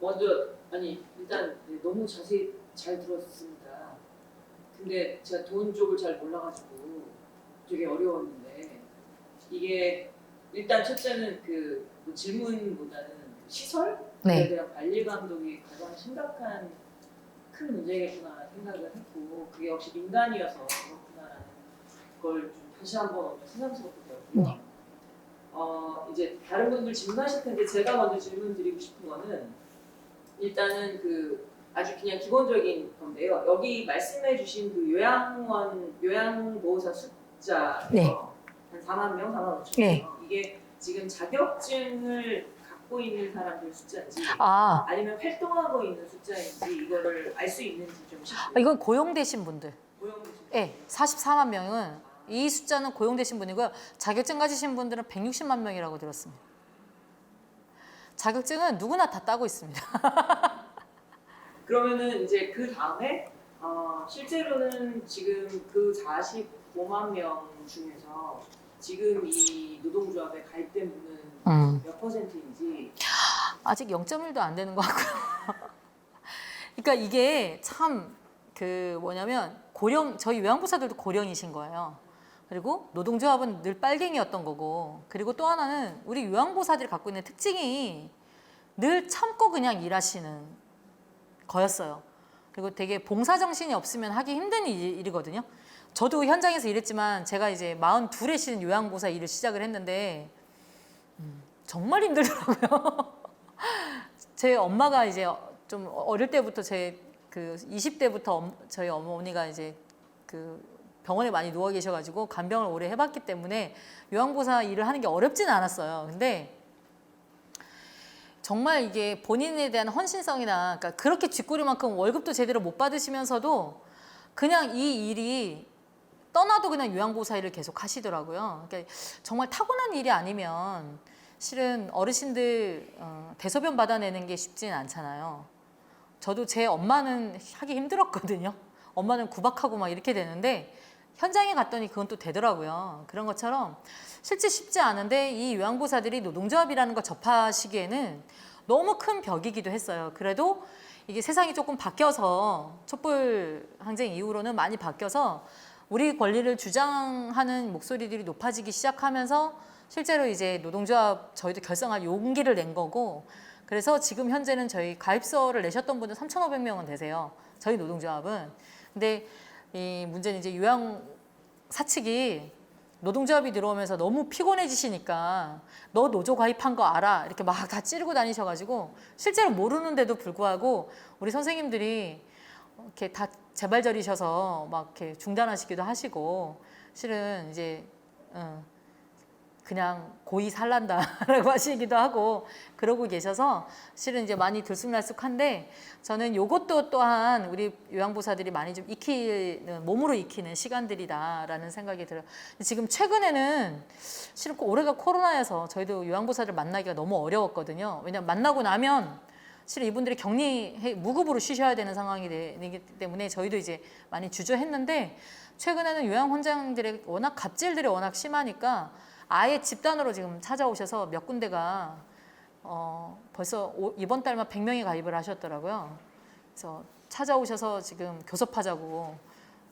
먼저 아니 일단 너무 자세히 잘 들었습니다. 근데 제가 돈 쪽을 잘 몰라가지고 되게 어려웠는데 이게 일단 첫째는 뭐 질문보다는 그 시설에 네. 대한 관리 감독이 가장 심각한 큰 문제겠구나 생각을 했고 그게 역시 민간이어서 그렇구나라는 걸 좀 다시 한번 새삼스럽게 배웠고요. 네. 이제 다른 분들 질문하실 텐데 제가 먼저 질문 드리고 싶은 거는 일단은 그 아주 그냥 기본적인 건데요. 여기 말씀해 주신 그 요양보호사 숫자 네. 한 4만 명, 4만 5천 네. 명 이게 지금 자격증을 갖고 있는 사람들 숫자인지 아, 아니면 활동하고 있는 숫자인지 이거를 알 수 있는지 좀 싶어요. 이건 고용되신 분들. 고용되신 네, 44만 명은 이 숫자는 고용되신 분이고요. 자격증 가지신 분들은 160만 명이라고 들었습니다. 자격증은 누구나 다 따고 있습니다. 그러면은 이제 그 다음에 실제로는 지금 그 45만 명 중에서 지금 이 노동조합에 가입된 분은 몇 퍼센트인지 아직 0.1도 안 되는 것 같고요. 그러니까 이게 참 그 뭐냐면 저희 요양보호사들도 고령이신 거예요. 그리고 노동조합은 늘 빨갱이였던 거고, 그리고 또 하나는 우리 요양보호사들이 갖고 있는 특징이 늘 참고 그냥 일하시는 거였어요. 그리고 되게 봉사정신이 없으면 하기 힘든 일이거든요. 저도 현장에서 일했지만 제가 이제 42에 신 요양보호사 일을 시작을 했는데 정말 힘들더라고요. 제 엄마가 이제 좀 어릴 때부터 그 20대부터 저희 어머니가 이제 그 병원에 많이 누워 계셔가지고 간병을 오래 해봤기 때문에 요양보호사 일을 하는 게 어렵지는 않았어요. 근데 정말 이게 본인에 대한 헌신성이나 그러니까 그렇게 쥐꼬리만큼 월급도 제대로 못 받으시면서도 그냥 이 일이 떠나도 그냥 요양보호사 일을 계속 하시더라고요. 그러니까 정말 타고난 일이 아니면 실은 어르신들 대소변 받아내는 게 쉽지는 않잖아요. 저도 제 엄마는 하기 힘들었거든요. 엄마는 구박하고 막 이렇게 되는데 현장에 갔더니 그건 또 되더라고요. 그런 것처럼 실제 쉽지 않은데 이 요양보호사들이 노동조합이라는 걸 접하시기에는 너무 큰 벽이기도 했어요. 그래도 이게 세상이 조금 바뀌어서 촛불 항쟁 이후로는 많이 바뀌어서 우리 권리를 주장하는 목소리들이 높아지기 시작하면서 실제로 이제 노동조합 저희도 결성할 용기를 낸 거고, 그래서 지금 현재는 저희 가입서를 내셨던 분들 3,500명은 되세요. 저희 노동조합은. 근데 이 문제는 이제 요양 사측이 노동조합이 들어오면서 너무 피곤해지시니까 너 노조 가입한 거 알아? 이렇게 막 다 찌르고 다니셔가지고 실제로 모르는데도 불구하고 우리 선생님들이 이렇게 다 재발절이셔서 막 이렇게 중단하시기도 하시고 실은 이제 그냥 고이 살란다라고 하시기도 하고 그러고 계셔서 실은 이제 많이 들쑥날쑥한데 저는 요것도 또한 우리 요양보호사들이 많이 좀 몸으로 익히는 시간들이다라는 생각이 들어요. 지금 최근에는 실은 올해가 코로나여서 저희도 요양보호사들 만나기가 너무 어려웠거든요. 왜냐면 만나고 나면 실은 이분들이 무급으로 쉬셔야 되는 상황이 되기 때문에 저희도 이제 많이 주저했는데 최근에는 요양 원장들의 워낙 갑질들이 워낙 심하니까 아예 집단으로 지금 찾아오셔서 몇 군데가 벌써 이번 달만 100명이 가입을 하셨더라고요. 그래서 찾아오셔서 지금 교섭하자고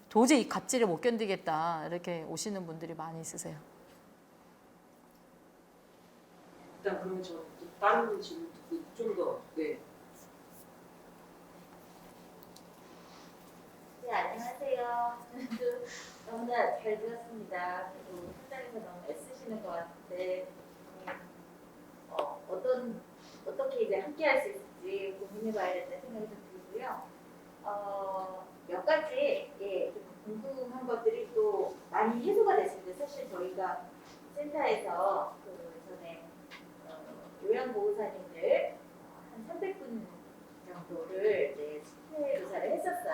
도저히 이 갑질을 못 견디겠다 이렇게 오시는 분들이 많이 있으세요. 일단 그러면 저 다른 질문 듣고 좀 더 네. 네, 안녕하세요. 너무나 잘 들었습니다. 그리고 현장에서 너무 애쓰시는 것 같은데 어떻게 이제 함께 할 수 있을지 고민해봐야 된다는 생각이 좀 들고요. 몇 가지 좀 궁금한 것들이 또 많이 해소가 됐습니다. 사실 저희가 센터에서 그 전에 요양보호사님들 한 300분 정도를 이제 실태 조사를 했었어요.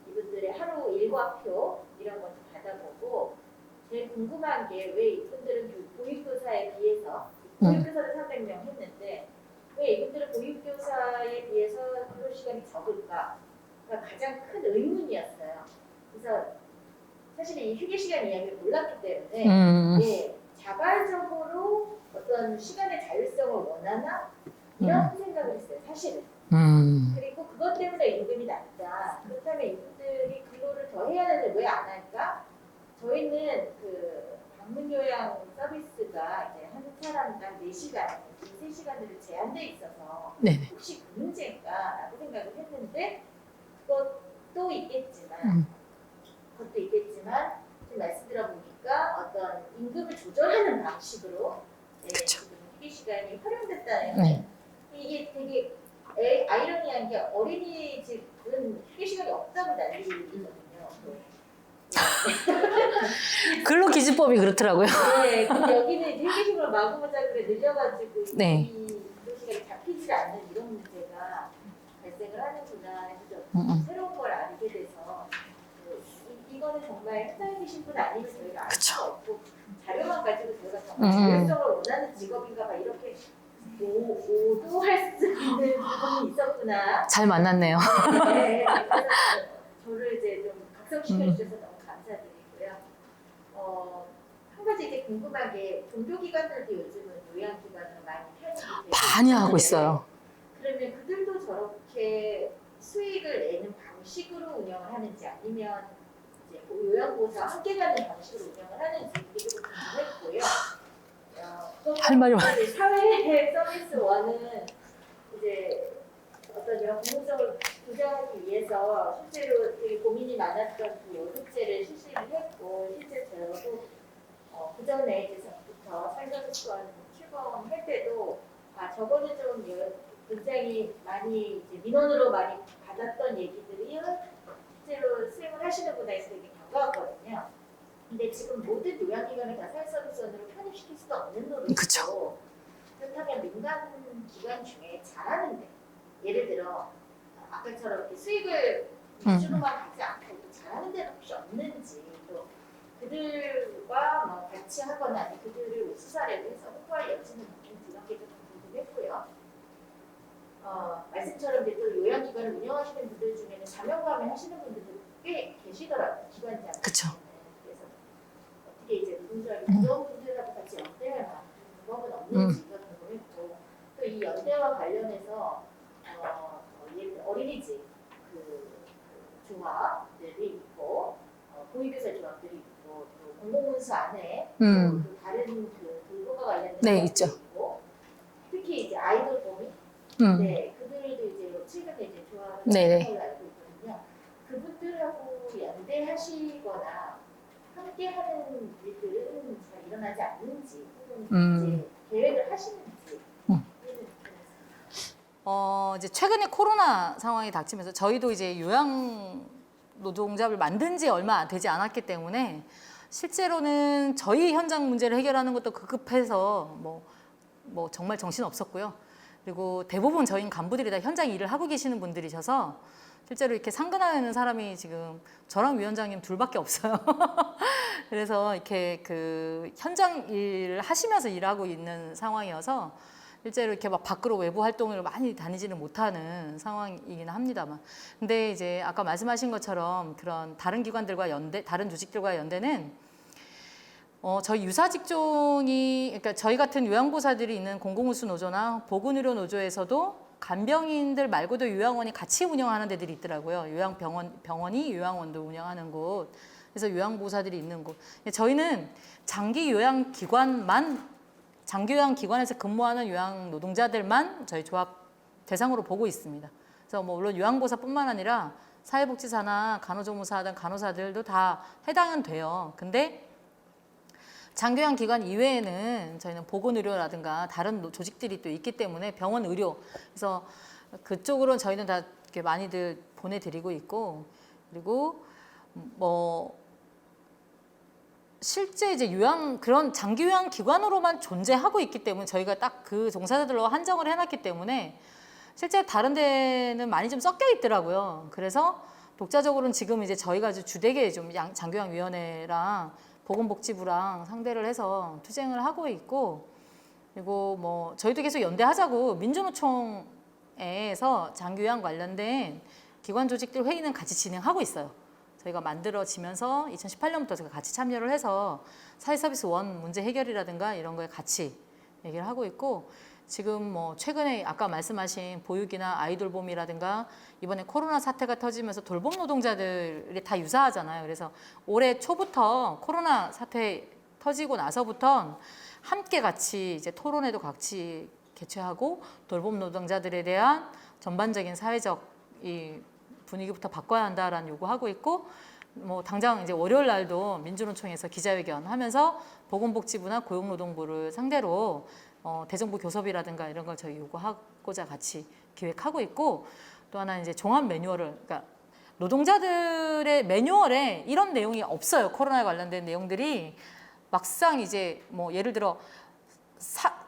이분들의 하루 일과표 이런 것도 받아보고 제일 궁금한 게 왜 이분들은 보육교사에 비해서 보육교사를 300명 했는데 왜 이분들은 보육교사에 비해서 근로 시간이 적을까? 가 가장 큰 의문이었어요. 그래서 사실은 이 휴게 시간 이야기를 몰랐기 때문에 자발적으로 어떤 시간의 자율성을 원하나 이런 생각 생각을 했어요. 사실은. 음. 그리고 그것 때문에 임금이 낮다. 그렇다면 이분들이 근로를 더 해야 되는데 왜 안 할까? 저희는 그 방문 요양 서비스가 이제 한 사람당 4시간, 3시간으로 제한돼 있어서 네네. 혹시 그 문제인가라고 생각을 했는데 그것도 있겠지만 지금 말씀 들어보니까 어떤 임금을 조절하는 방식으로 그쵸. 지금 휴게 시간이 활용됐다는 네. 이게 되게 아이러니한 게 어린이집은 휴게 시간이 없다고 난리거든요. 근로기준법이 그렇더라고요. 네, 근데 여기는 이제 휴게 시간을 마구무작으로 늘려가지고 네. 이 근로 시간이 잡히지 않는 이런 문제가 발생을 하는구나 해서 음. 새로운 걸 알게 돼서 이거는 정말 현장에 계신 분 아니면 저희가 알 수가 없고 자료만 가지고 저희가 정말 자율성을 원하는 직업인가 봐 이렇게 오도할 수 있는 부분이 있었구나. 잘 만났네요. 네, 그래서 저를 이제 좀 각성시켜 주셔서 너무 감사드리고요. 한 가지 이제 궁금한 게 종교기관들도 요즘은 요양기관으로 많이 편입이 많이 하고 있어요. 그러면 그들도 저렇게 수익을 내는 방식으로 운영을 하는지 아니면 이제 요양보호사 함께 가는 방식으로 운영을 하는지 이게 좀 궁금했고요. 할 말이 많아. 사회 서비스원은 이제 어떤 이런 공공성을 보장하기 위해서 실제로 되게 고민이 많았던 그 월급제를 실시를 했고 실제 저도 그 전에 이제부터 사회서비스원 출범할 때도 저거는 좀 굉장히 많이 이제 민원으로 많이 받았던 얘기들이 실제로 수행을 하시는구나 해서 되게 반가웠거든요. 근데 지금 모든 요양기관을 다 사회서비스원으로 편입시킬 수도 없는 노릇이고 그쵸. 그렇다면 민간 기관 중에 잘하는데 예를 들어 아까처럼 이렇게 수익을 위주로만 하지 않고 잘하는 데는 혹시 없는지 또 그들과 뭐 같이 하거나 아니 그들을 수사를 해서 홍보할 여지는 없는지 이런 게 좀 궁금했고요. 말씀처럼 이제 또 요양기관을 운영하시는 분들 중에는 자명감에 하시는 분들도 꽤 계시더라고요. 기관장. 그쵸. 그래서 어떻게 이제 노동조합이 그런 분들하고 같이 연대할 만한 방법은 없는지 이런 궁금했고 또 이 연대와 관련해서 예를 들어 어린이집 그 조합들이 있고 보육교사 조합들이 있고 또 공공문서 안에 또 다른 그 근로가 관련된 네, 조합들이 있죠. 있고 특히 이제 아이돌 보미 네 그들도 이제 최근에 이제 조합을 네네. 걸로 알고 있거든요. 그분들하고 연대하시거나 함께하는 일들은 잘 일어나지 않는지 혹은 이제 계획을 하시는지 이제 최근에 코로나 상황이 닥치면서 저희도 이제 요양 노동자를 만든 지 얼마 되지 않았기 때문에 실제로는 저희 현장 문제를 해결하는 것도 급급해서 뭐 정말 정신 없었고요. 그리고 대부분 저희 간부들이 다 현장 일을 하고 계시는 분들이셔서 실제로 이렇게 상근하는 사람이 지금 저랑 위원장님 둘밖에 없어요. 그래서 이렇게 그 현장 일을 하시면서 일하고 있는 상황이어서 실제로 이렇게 막 밖으로 외부 활동을 많이 다니지는 못하는 상황이긴 합니다만. 근데 이제 아까 말씀하신 것처럼 그런 다른 기관들과 다른 조직들과 연대는 저희 유사 직종이, 그러니까 저희 같은 요양보호사들이 있는 공공우수 노조나 보건의료 노조에서도 간병인들 말고도 요양원이 같이 운영하는 데들이 있더라고요. 병원이 요양원도 운영하는 곳. 그래서 요양보호사들이 있는 곳. 저희는 장기 요양기관에서 근무하는 요양 노동자들만 저희 조합 대상으로 보고 있습니다. 그래서 뭐 물론 요양보호사뿐만 아니라 사회복지사나 간호조무사 등 간호사들도 다 해당은 돼요. 근데 장교양 기관 이외에는 저희는 보건의료라든가 다른 조직들이 또 있기 때문에 병원 의료, 그래서 그쪽으로 저희는 다 이렇게 많이들 보내드리고 있고, 그리고 뭐 실제 이제 그런 장기 요양 기관으로만 존재하고 있기 때문에 저희가 딱 그 종사자들로 한정을 해놨기 때문에 실제 다른 데는 많이 좀 섞여 있더라고요. 그래서 독자적으로는 지금 이제 저희가 주되게 좀 장교양위원회랑 보건복지부랑 상대를 해서 투쟁을 하고 있고, 그리고 뭐 저희도 계속 연대하자고 민주노총에서 장교양 관련된 기관 조직들 회의는 같이 진행하고 있어요. 저희가 만들어지면서 2018년부터 제가 같이 참여를 해서 사회서비스 원 문제 해결이라든가 이런 거에 같이 얘기를 하고 있고, 지금 뭐 최근에 아까 말씀하신 보육이나 아이돌봄이라든가 이번에 코로나 사태가 터지면서 돌봄 노동자들이 다 유사하잖아요. 그래서 올해 초부터 코로나 사태 터지고 나서부터 함께 같이 이제 토론회도 같이 개최하고 돌봄 노동자들에 대한 전반적인 사회적 이 분위기부터 바꿔야 한다라는 요구하고 있고, 뭐 당장 이제 월요일 날도 민주노총에서 기자회견 하면서 보건복지부나 고용노동부를 상대로 대정부 교섭이라든가 이런 걸 저희 요구하고자 같이 기획하고 있고, 또 하나 이제 종합 매뉴얼을, 그러니까 노동자들의 매뉴얼에 이런 내용이 없어요. 코로나에 관련된 내용들이 막상 이제 뭐 예를 들어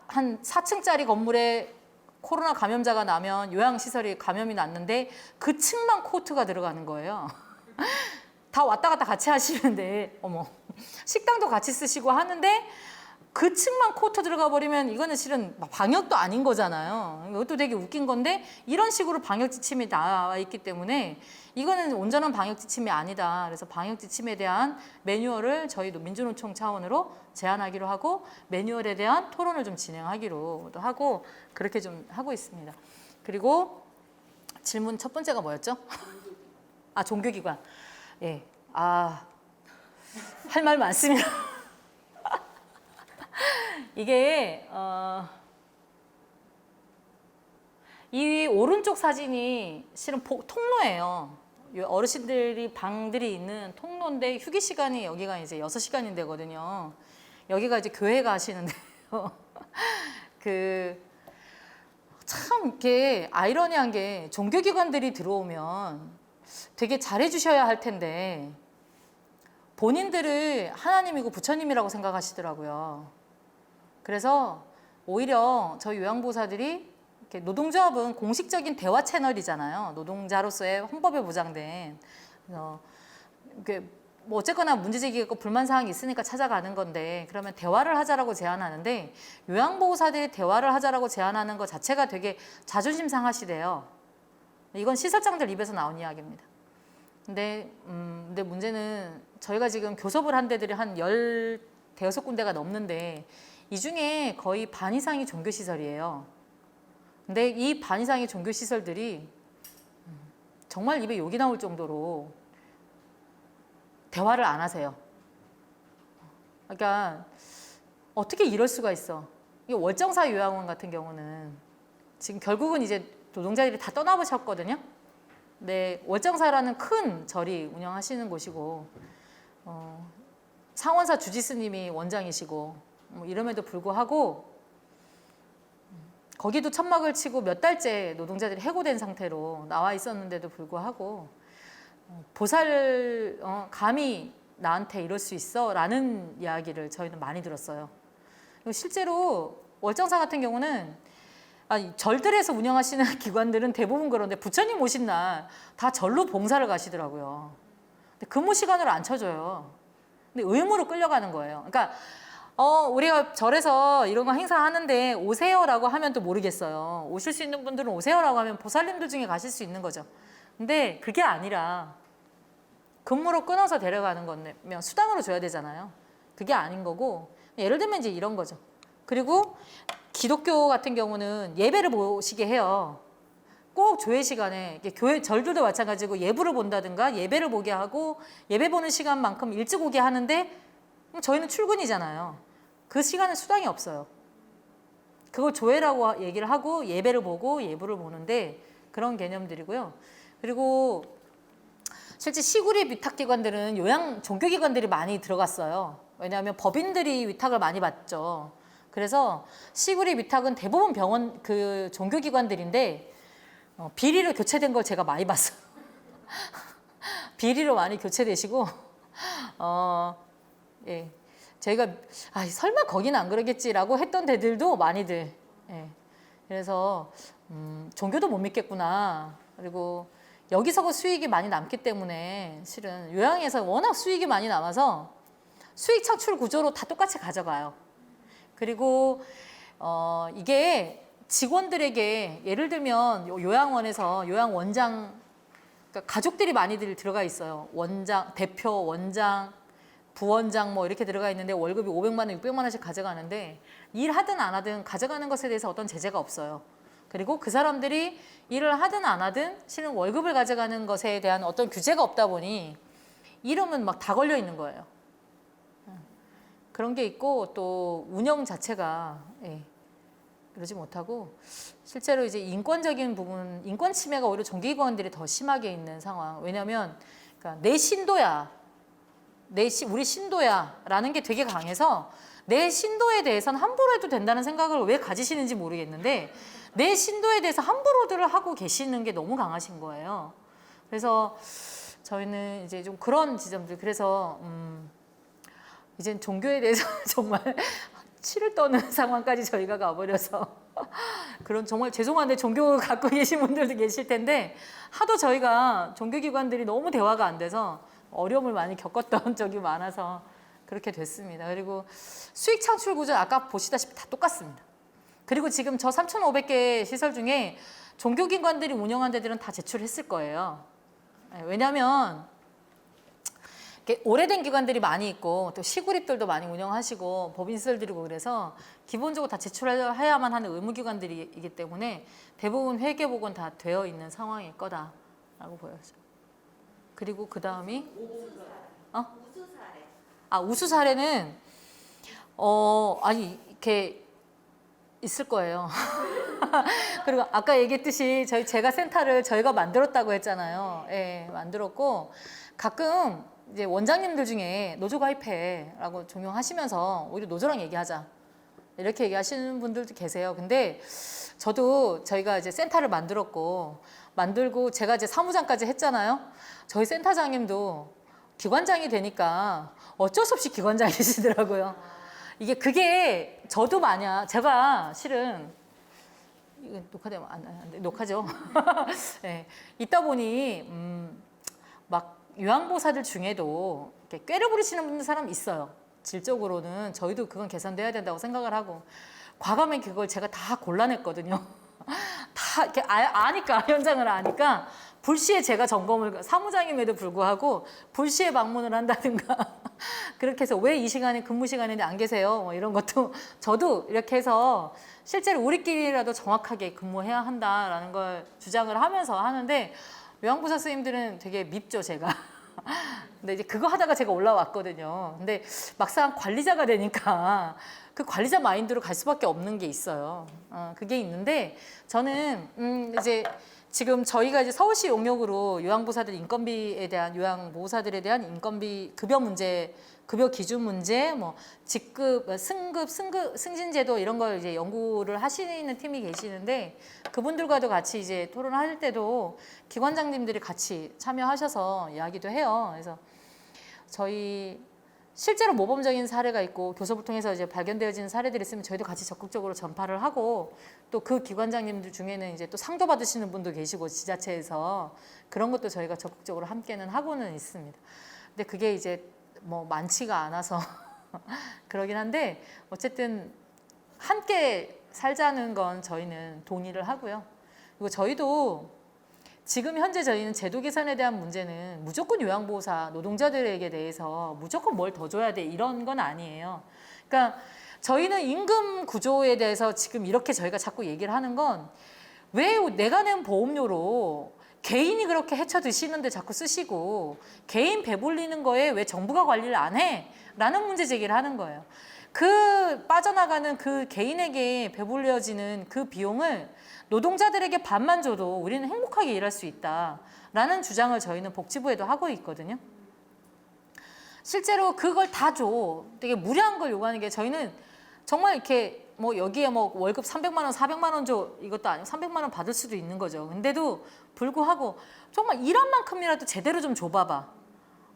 한 4층짜리 건물에 코로나 감염자가 나면 요양시설이 감염이 났는데 그 층만 코트가 들어가는 거예요. 다 왔다 갔다 같이 하시는데 어머 식당도 같이 쓰시고 하는데 그 층만 코트 들어가 버리면 이거는 실은 방역도 아닌 거잖아요. 이것도 되게 웃긴 건데 이런 식으로 방역 지침이 나와 있기 때문에 이거는 온전한 방역 지침이 아니다. 그래서 방역 지침에 대한 매뉴얼을 저희도 민주노총 차원으로 제안하기로 하고 매뉴얼에 대한 토론을 좀 진행하기로도 하고 그렇게 좀 하고 있습니다. 그리고 질문 첫 번째가 뭐였죠? 아, 종교기관. 예. 아, 할 말 많습니다. 이게 이 오른쪽 사진이 실은 통로예요. 어르신들이 방들이 있는 통로인데 휴게 시간이 여기가 이제 6시간인 데거든요. 여기가 이제 교회 가시는데요. 참 이렇게 아이러니한 게 종교기관들이 들어오면 되게 잘해주셔야 할 텐데 본인들을 하나님이고 부처님이라고 생각하시더라고요. 그래서 오히려 저희 요양보호사들이 이렇게 노동조합은 공식적인 대화 채널이잖아요. 노동자로서의 헌법에 보장된. 그래서 이렇게 뭐 어쨌거나 문제제기가 있고 불만 사항이 있으니까 찾아가는 건데 그러면 대화를 하자라고 제안하는데 요양보호사들이 대화를 하자라고 제안하는 것 자체가 되게 자존심 상하시대요. 이건 시설장들 입에서 나온 이야기입니다. 근데 문제는 저희가 지금 교섭을 한 데들이 한 15군데가 넘는데 이 중에 거의 반 이상이 종교시설이에요. 근데 이 반 이상의 종교시설들이 정말 입에 욕이 나올 정도로 대화를 안 하세요. 그러니까 어떻게 이럴 수가 있어. 이 월정사 요양원 같은 경우는 지금 결국은 이제 노동자들이 다 떠나보셨거든요. 네, 월정사라는 큰 절이 운영하시는 곳이고 상원사 주지스님이 원장이시고 뭐 이름에도 불구하고 거기도 천막을 치고 몇 달째 노동자들이 해고된 상태로 나와 있었는데도 불구하고 보살 감히 나한테 이럴 수 있어? 라는 이야기를 저희는 많이 들었어요. 실제로 월정사 같은 경우는 절들에서 운영하시는 기관들은 대부분 그런데 부처님 오신 날 다 절로 봉사를 가시더라고요. 근데 근무 시간으로 안 쳐줘요. 근데 의무로 끌려가는 거예요. 그러니까 우리가 절에서 이런 거 행사하는데 오세요라고 하면 또 모르겠어요. 오실 수 있는 분들은 오세요라고 하면 보살님들 중에 가실 수 있는 거죠. 근데 그게 아니라 근무로 끊어서 데려가는 거면 수당으로 줘야 되잖아요. 그게 아닌 거고 예를 들면 이제 이런 거죠. 그리고 기독교 같은 경우는 예배를 보시게 해요. 꼭 조회 시간에 교회 절들도 마찬가지고 예부를 본다든가 예배를 보게 하고 예배 보는 시간만큼 일찍 오게 하는데 저희는 출근이잖아요. 그 시간에 수당이 없어요. 그걸 조회라고 얘기를 하고 예배를 보고 예부를 보는데 그런 개념들이고요. 그리고 실제 시구리 위탁기관들은 요양 종교기관들이 많이 들어갔어요. 왜냐하면 법인들이 위탁을 많이 받죠. 그래서 시구리 위탁은 대부분 병원 그 종교기관들인데 비리로 교체된 걸 제가 많이 봤어요. 비리로 많이 교체되시고 예. 저희가 설마 거기는 안 그러겠지라고 했던 데들도 많이들. 예. 그래서 종교도 못 믿겠구나. 그리고 여기서 수익이 많이 남기 때문에 실은 요양에서 워낙 수익이 많이 남아서 수익 창출 구조로 다 똑같이 가져가요. 그리고 이게 직원들에게 예를 들면 요양원에서 요양 원장 그러니까 가족들이 많이들 들어가 있어요. 원장, 대표, 원장 부원장 뭐 이렇게 들어가 있는데 월급이 500만 원, 600만 원씩 가져가는데 일하든 안 하든 가져가는 것에 대해서 어떤 제재가 없어요. 그리고 그 사람들이 일을 하든 안 하든 실은 월급을 가져가는 것에 대한 어떤 규제가 없다 보니 이름은 막 다 걸려 있는 거예요. 그런 게 있고 또 운영 자체가 그러지 못하고 실제로 이제 인권적인 부분, 인권 침해가 오히려 정규기관들이 더 심하게 있는 상황. 왜냐하면 그러니까 내 신도야, 우리 신도야라는 게 되게 강해서 내 신도에 대해서는 함부로 해도 된다는 생각을 왜 가지시는지 모르겠는데 내 신도에 대해서 함부로들을 하고 계시는 게 너무 강하신 거예요. 그래서 저희는 이제 좀 그런 지점들, 그래서 이젠 종교에 대해서 정말 치를 떠는 상황까지 저희가 가버려서 그런 정말 죄송한데 종교 갖고 계신 분들도 계실 텐데 하도 저희가 종교기관들이 너무 대화가 안 돼서 어려움을 많이 겪었던 적이 많아서 그렇게 됐습니다. 그리고 수익 창출 구조는 아까 보시다시피 다 똑같습니다. 그리고 지금 저 3,500개 시설 중에 종교기관들이 운영한 데들은 다 제출했을 거예요. 왜냐하면 오래된 기관들이 많이 있고 또 시구립들도 많이 운영하시고 법인시설들이고 그래서 기본적으로 다 제출해야만 하는 의무기관들이기 때문에 대부분 회계복은 다 되어 있는 상황일 거다라고 보여요. 그리고 그 다음이 우수 사례. 우수 사례는 아니 이렇게 있을 거예요. 그리고 아까 얘기했듯이 제가 센터를 저희가 만들었다고 했잖아요. 예, 만들었고 가끔 이제 원장님들 중에 노조 가입해라고 종용하시면서 오히려 노조랑 얘기하자 이렇게 얘기하시는 분들도 계세요. 근데 저도 저희가 이제 센터를 만들고 제가 이제 사무장까지 했잖아요. 저희 센터장님도 기관장이 되니까 어쩔 수 없이 기관장이시더라고요. 그게 저도 만약 제가 실은 이거 녹화되면 안 돼. 녹화죠. 네, 있다 보니 막 요양보호사들 중에도 이렇게 꾀를 부리시는 사람 있어요. 질적으로는 저희도 그건 개선돼야 된다고 생각을 하고 과감히 그걸 제가 다 골라냈거든요. 다 이렇게 아니까 현장을 아니까 불시에 제가 점검을 사무장임에도 불구하고 불시에 방문을 한다든가 그렇게 해서 왜 이 시간에 근무 시간인데 안 계세요? 뭐 이런 것도 저도 이렇게 해서 실제로 우리끼리라도 정확하게 근무해야 한다라는 걸 주장을 하면서 하는데 요양보호사 선생님들은 되게 밉죠, 제가. 근데 이제 그거 하다가 제가 올라왔거든요. 근데 막상 관리자가 되니까 그 관리자 마인드로 갈 수밖에 없는 게 있어요. 그게 있는데 저는 이제 지금 저희가 이제 서울시 용역으로 요양보호사들 인건비에 대한 요양보호사들에 대한 인건비 급여 문제, 급여 기준 문제, 뭐 직급, 승진제도 이런 걸 이제 연구를 하시는 팀이 계시는데 그분들과도 같이 이제 토론할 때도 기관장님들이 같이 참여하셔서 이야기도 해요. 그래서 저희 실제로 모범적인 사례가 있고 교섭을 통해서 이제 발견되어지는 사례들이 있으면 저희도 같이 적극적으로 전파를 하고 또 그 기관장님들 중에는 이제 또 상도 받으시는 분도 계시고 지자체에서 그런 것도 저희가 적극적으로 함께는 하고는 있습니다. 근데 그게 이제 뭐 많지가 않아서 그러긴 한데 어쨌든 함께 살자는 건 저희는 동의를 하고요. 그리고 저희도 지금 현재 저희는 제도 개선에 대한 문제는 무조건 요양보호사 노동자들에게 대해서 무조건 뭘 더 줘야 돼 이런 건 아니에요. 그러니까 저희는 임금 구조에 대해서 지금 이렇게 저희가 자꾸 얘기를 하는 건 왜 내가 낸 보험료로 개인이 그렇게 헤쳐 드시는데 자꾸 쓰시고 개인 배불리는 거에 왜 정부가 관리를 안 해? 라는 문제 제기를 하는 거예요. 그 빠져나가는 그 개인에게 배불려지는 그 비용을 노동자들에게 반만 줘도 우리는 행복하게 일할 수 있다라는 주장을 저희는 복지부에도 하고 있거든요. 실제로 그걸 다 줘. 되게 무리한 걸 요구하는 게 저희는 정말 이렇게 뭐 여기에 뭐 월급 300만 원, 400만 원 줘 이것도 아니고 300만 원 받을 수도 있는 거죠. 근데도 불구하고 정말 일한 만큼이라도 제대로 좀 줘봐봐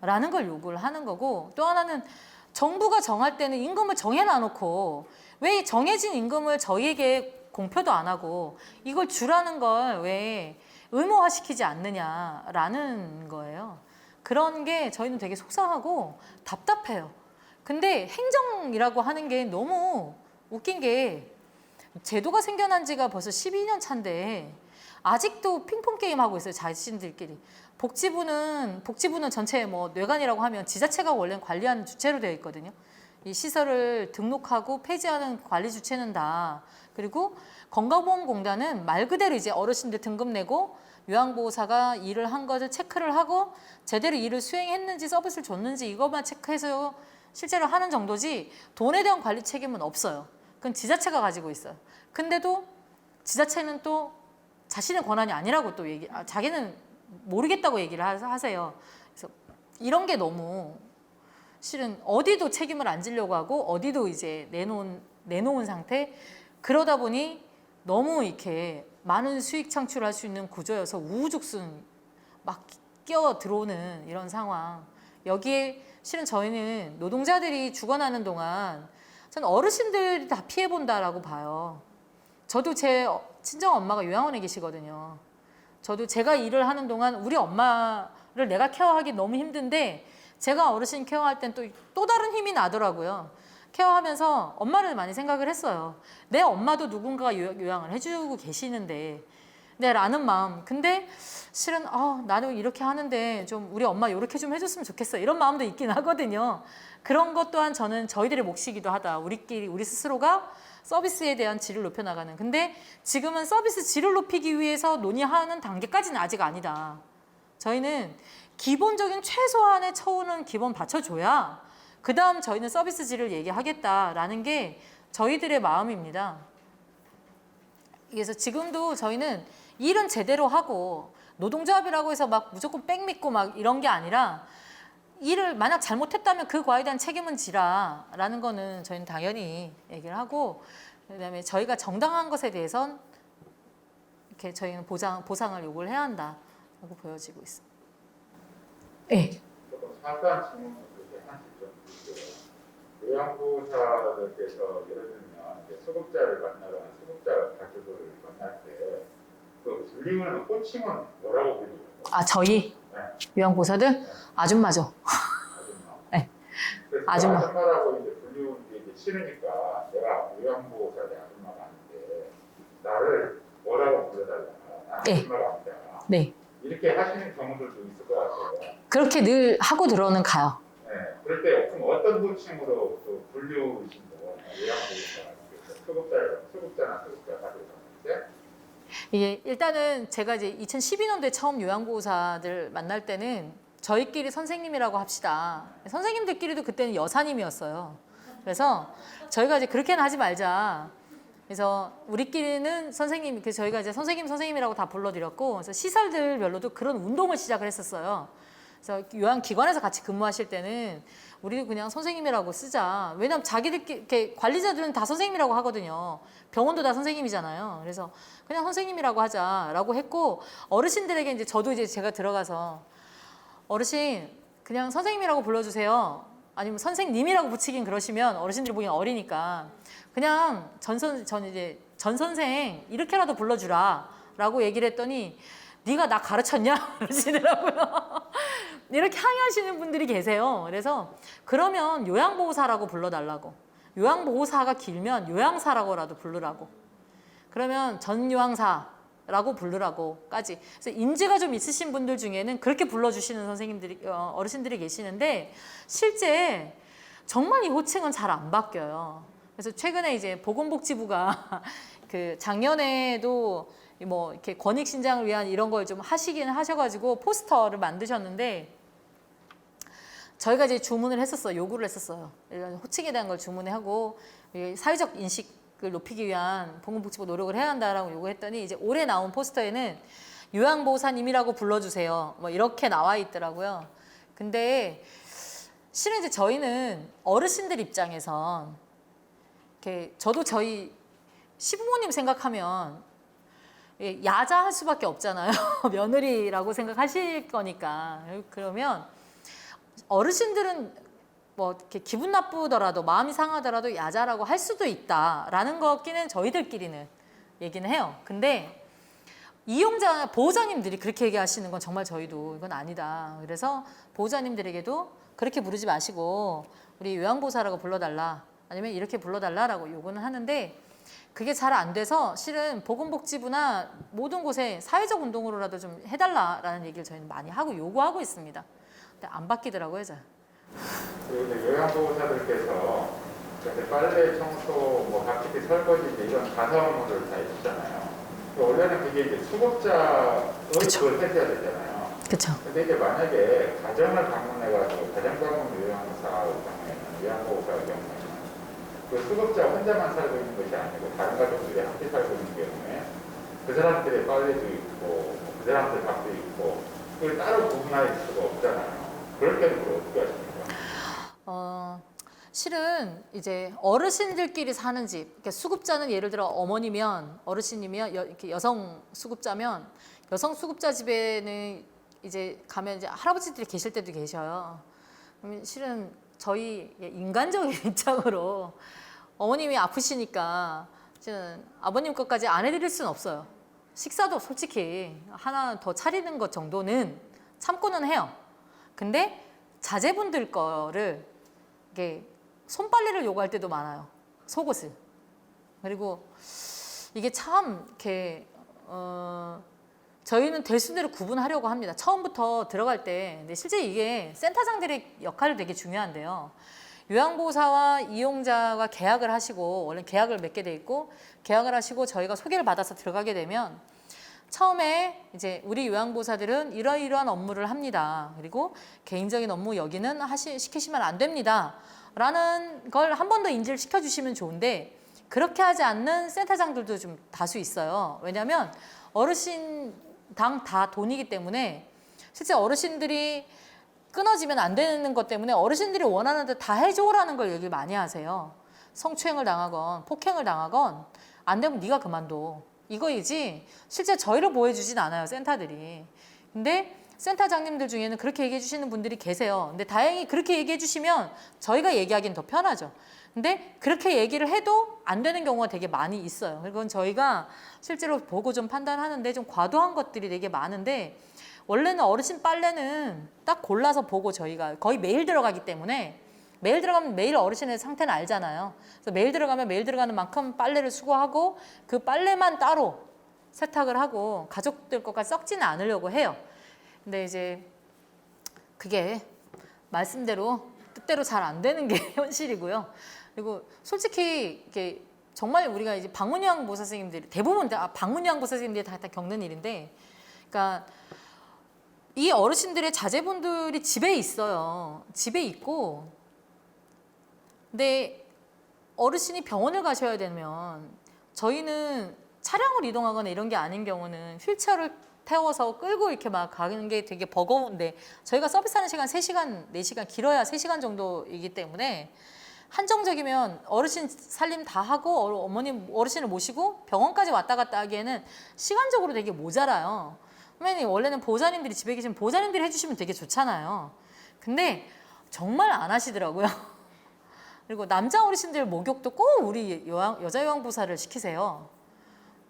라는 걸 요구를 하는 거고 또 하나는 정부가 정할 때는 임금을 정해놔놓고 왜 정해진 임금을 저희에게 공표도 안 하고 이걸 주라는 걸 왜 의무화시키지 않느냐라는 거예요. 그런 게 저희는 되게 속상하고 답답해요. 근데 행정이라고 하는 게 너무 웃긴 게 제도가 생겨난 지가 벌써 12년 차인데 아직도 핑퐁 게임 하고 있어요. 자신들끼리. 복지부는 전체 뭐 뇌관이라고 하면 지자체가 원래는 관리하는 주체로 되어 있거든요. 이 시설을 등록하고 폐지하는 관리 주체는 다. 그리고 건강보험공단은 말 그대로 이제 어르신들 등급 내고 요양보호사가 일을 한 것을 체크를 하고 제대로 일을 수행했는지 서비스를 줬는지 이것만 체크해서 실제로 하는 정도지 돈에 대한 관리 책임은 없어요. 그건 지자체가 가지고 있어요. 근데도 지자체는 또 자신의 권한이 아니라고 또 자기는 모르겠다고 얘기를 하세요. 그래서 이런 게 너무 실은 어디도 책임을 안 지려고 하고 어디도 이제 내놓은 상태. 그러다 보니 너무 이렇게 많은 수익 창출할 수 있는 구조여서 우후죽순 막 끼어 들어오는 이런 상황. 여기에 실은 저희는 노동자들이 죽어나는 동안 저는 어르신들이 다 피해본다라고 봐요. 저도 제 친정 엄마가 요양원에 계시거든요. 저도 제가 일을 하는 동안 우리 엄마를 내가 케어하기 너무 힘든데 제가 어르신 케어할 땐 또 다른 힘이 나더라고요. 케어하면서 엄마를 많이 생각을 했어요. 내 엄마도 누군가가 요양을 해주고 계시는데 네, 라는 마음. 근데 실은 나도 이렇게 하는데 좀 우리 엄마 이렇게 좀 해줬으면 좋겠어. 이런 마음도 있긴 하거든요. 그런 것 또한 저는 저희들의 몫이기도 하다. 우리 스스로가 서비스에 대한 질을 높여나가는. 근데 지금은 서비스 질을 높이기 위해서 논의하는 단계까지는 아직 아니다. 저희는 기본적인 최소한의 처우는 기본 받쳐줘야 그 다음 저희는 서비스 질을 얘기하겠다라는 게 저희들의 마음입니다. 그래서 지금도 저희는 일은 제대로 하고 노동조합이라고 해서 막 무조건 백 믿고 막 이런 게 아니라 일을 만약 잘못했다면 그 과에 대한 책임은 지라라는 거는 저희는 당연히 얘기를 하고 그다음에 저희가 정당한 것에 대해선 이렇게 저희는 보상을 요구를 해야 한다라고 보여지고 있습니다. 네. 조금 사소한 질문을 그렇게 하나씩 좀 드릴게요. 요양보호사들께서 예를 들면 이제 수급자를 만나거나 수급자 가족을 만날 때 그 불리우는 호칭은 뭐라고 불리는 거예요? 저희 네. 요양보호사들 네. 아줌마죠. 아줌마. 네. 그래서 아줌마. 아줌마라고 이제 불리우는 게 이제 싫으니까 내가 요양보호사의 아줌마가 아닌데 나를 뭐라고 불러달라. 나 네. 아줌마가 아니다. 네. 이렇게 하시는 경우들도 있을 것 같아요. 그렇게 늘 하고 들어는 가요. 네. 그럴 때 그럼 어떤 호칭으로 또 불리우신 거예요? 요양보호사, 수급자나 수급자 가족 때? 이게 일단은 제가 이제 2012년도에 처음 요양보호사들 만날 때는 저희끼리 선생님이라고 합시다. 선생님들끼리도 그때는 여사님이었어요. 그래서 저희가 이제 그렇게는 하지 말자. 그래서 우리끼리는 선생님, 그래서 저희가 이제 선생님이라고 다 불러드렸고, 그래서 시설들별로도 그런 운동을 시작을 했었어요. 그래서 요양기관에서 같이 근무하실 때는 우리도 그냥 선생님이라고 쓰자. 왜냐면 자기들끼리, 이렇게 관리자들은 다 선생님이라고 하거든요. 병원도 다 선생님이잖아요. 그래서 그냥 선생님이라고 하자라고 했고, 어르신들에게 이제 저도 이제 제가 들어가서 어르신 그냥 선생님이라고 불러주세요. 아니면 선생님이라고 붙이긴 그러시면 어르신들이 보기엔 어리니까 그냥 전 선생 이렇게라도 불러주라라고 얘기를 했더니 네가 나 가르쳤냐? 그러시더라고요. 이렇게 항의하시는 분들이 계세요. 그래서 그러면 요양보호사라고 불러달라고. 요양보호사가 길면 요양사라고라도 부르라고. 그러면 전요양사라고 부르라고까지. 그래서 인지가 좀 있으신 분들 중에는 그렇게 불러주시는 선생님들이 어르신들이 계시는데 실제 정말 이 호칭은 잘 안 바뀌어요. 그래서 최근에 이제 보건복지부가 그 작년에도 뭐 이렇게 권익 신장을 위한 이런 걸 좀 하시긴 하셔가지고 포스터를 만드셨는데 저희가 이제 주문을 했었어요. 요구를 했었어요. 이런 호칭에 대한 걸 주문하고 사회적 인식을 높이기 위한 보건복지부 노력을 해야 한다라고 요구했더니 이제 올해 나온 포스터에는 요양보호사님이라고 불러주세요. 뭐 이렇게 나와 있더라고요. 근데 실은 이제 저희는 어르신들 입장에선 이렇게 저도 저희 시부모님 생각하면 야자할 수밖에 없잖아요. 며느리라고 생각하실 거니까. 그러면 어르신들은 뭐 이렇게 기분 나쁘더라도 마음이 상하더라도 야자라고 할 수도 있다라는 것끼는 저희들끼리는 얘기는 해요. 근데 보호자님들이 그렇게 얘기하시는 건 정말 저희도 이건 아니다. 그래서 보호자님들에게도 그렇게 부르지 마시고 우리 요양보호사라고 불러달라. 아니면 이렇게 불러달라라고 요구는 하는데 그게 잘 안 돼서 실은 보건복지부나 모든 곳에 사회적 운동으로라도 좀 해달라라는 얘기를 저희는 많이 하고 요구하고 있습니다. 근데 안 바뀌더라고요, 잘. 그리고 이제 요양보호사들께서 이렇게 빨래, 청소, 뭐 각기 설거지 이제 이런 가사 업무를 다 해주잖아요. 원래는 그게 이제 수급자의 그쵸. 그걸 해줘야 되잖아요. 그렇죠. 근데 이제 만약에 가정을 방문해가지고 가정방문 요양사의 경우에는 요양보호사의 경우에는 그 수급자 혼자만 살고 있는 것이 아니고 다른 가족들이 함께 살고 있는 경우에 그 사람들의 빨래도 있고 그 사람들 밥도 있고 그걸 따로 구분할 수가 없잖아요. 그럴 때는 그걸 어떻게 하십니까? 실은 이제 어르신들끼리 사는 집, 그러니까 수급자는 예를 들어 어머니면 어르신이면 이렇게 여성 수급자면 여성 수급자 집에는 이제 가면 이제 할아버지들이 계실 때도 계셔요. 그러면 실은 저희 인간적인 입장으로 어머님이 아프시니까 실은 아버님 것까지 안 해드릴 수는 없어요. 식사도 솔직히 하나 더 차리는 것 정도는 참고는 해요. 근데 자제분들 거를 이게 손빨래를 요구할 때도 많아요. 속옷을. 그리고 이게 참 이렇게 저희는 될 수 있는 대로 구분하려고 합니다. 처음부터 들어갈 때. 근데 실제 이게 센터장들의 역할이 되게 중요한데요. 요양보호사와 이용자가 계약을 하시고 원래 계약을 맺게 돼 있고 계약을 하시고 저희가 소개를 받아서 들어가게 되면 처음에 이제 우리 요양보호사들은 이러이러한 업무를 합니다. 그리고 개인적인 업무 여기는 시키시면 안 됩니다. 라는 걸 한 번 더 인지를 시켜주시면 좋은데 그렇게 하지 않는 센터장들도 좀 다수 있어요. 왜냐하면 어르신당 다 돈이기 때문에 실제 어르신들이 끊어지면 안 되는 것 때문에 어르신들이 원하는 데 다 해줘라는 걸 얘기를 많이 하세요. 성추행을 당하건 폭행을 당하건 안 되면 네가 그만둬. 이거이지 실제 저희를 보호해주진 않아요, 센터들이. 근데 센터장님들 중에는 그렇게 얘기해 주시는 분들이 계세요. 근데 다행히 그렇게 얘기해 주시면 저희가 얘기하기는 더 편하죠. 근데 그렇게 얘기를 해도 안 되는 경우가 되게 많이 있어요. 그건 저희가 실제로 보고 좀 판단하는데 좀 과도한 것들이 되게 많은데 원래는 어르신 빨래는 딱 골라서 보고 저희가 거의 매일 들어가기 때문에 매일 들어가면 매일 어르신의 상태는 알잖아요. 그래서 매일 들어가면 매일 들어가는 만큼 빨래를 수거하고 그 빨래만 따로 세탁을 하고 가족들 것까지 썩지는 않으려고 해요. 근데 이제 그게 말씀대로 뜻대로 잘 안 되는 게 현실이고요. 그리고 솔직히 이게 정말 우리가 이제 방문요양보호사 선생님들이 대부분 방문요양보호사 선생님들이 다 겪는 일인데, 그러니까 이 어르신들의 자제분들이 집에 있어요. 집에 있고, 근데 어르신이 병원을 가셔야 되면 저희는 차량을 이동하거나 이런 게 아닌 경우는 휠체어를 태워서 끌고 이렇게 막 가는 게 되게 버거운데 저희가 서비스하는 시간 3시간, 4시간 길어야 3시간 정도이기 때문에 한정적이면 어르신 살림 다 하고 어머님 어르신을 모시고 병원까지 왔다 갔다 하기에는 시간적으로 되게 모자라요. 선배님 원래는 보호자님들이 집에 계시면 보호자님들이 해주시면 되게 좋잖아요. 근데 정말 안 하시더라고요. 그리고 남자 어르신들 목욕도 꼭 우리 여자 요양보호사를 시키세요.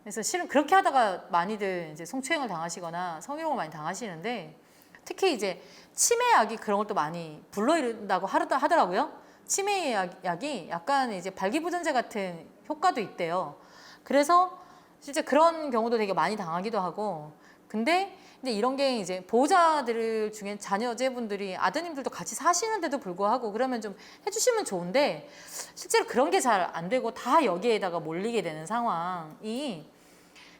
그래서 실은 그렇게 하다가 많이들 이제 성추행을 당하시거나 성희롱을 많이 당하시는데 특히 이제 치매약이 그런 것도 많이 불러일으킨다고 하더라고요. 치매약이 약간 이제 발기부전제 같은 효과도 있대요. 그래서 실제 그런 경우도 되게 많이 당하기도 하고 근데 이런 게 이제 보호자들 중에 자녀제분들이 아드님들도 같이 사시는데도 불구하고 그러면 좀 해주시면 좋은데 실제로 그런 게 잘 안 되고 다 여기에다가 몰리게 되는 상황이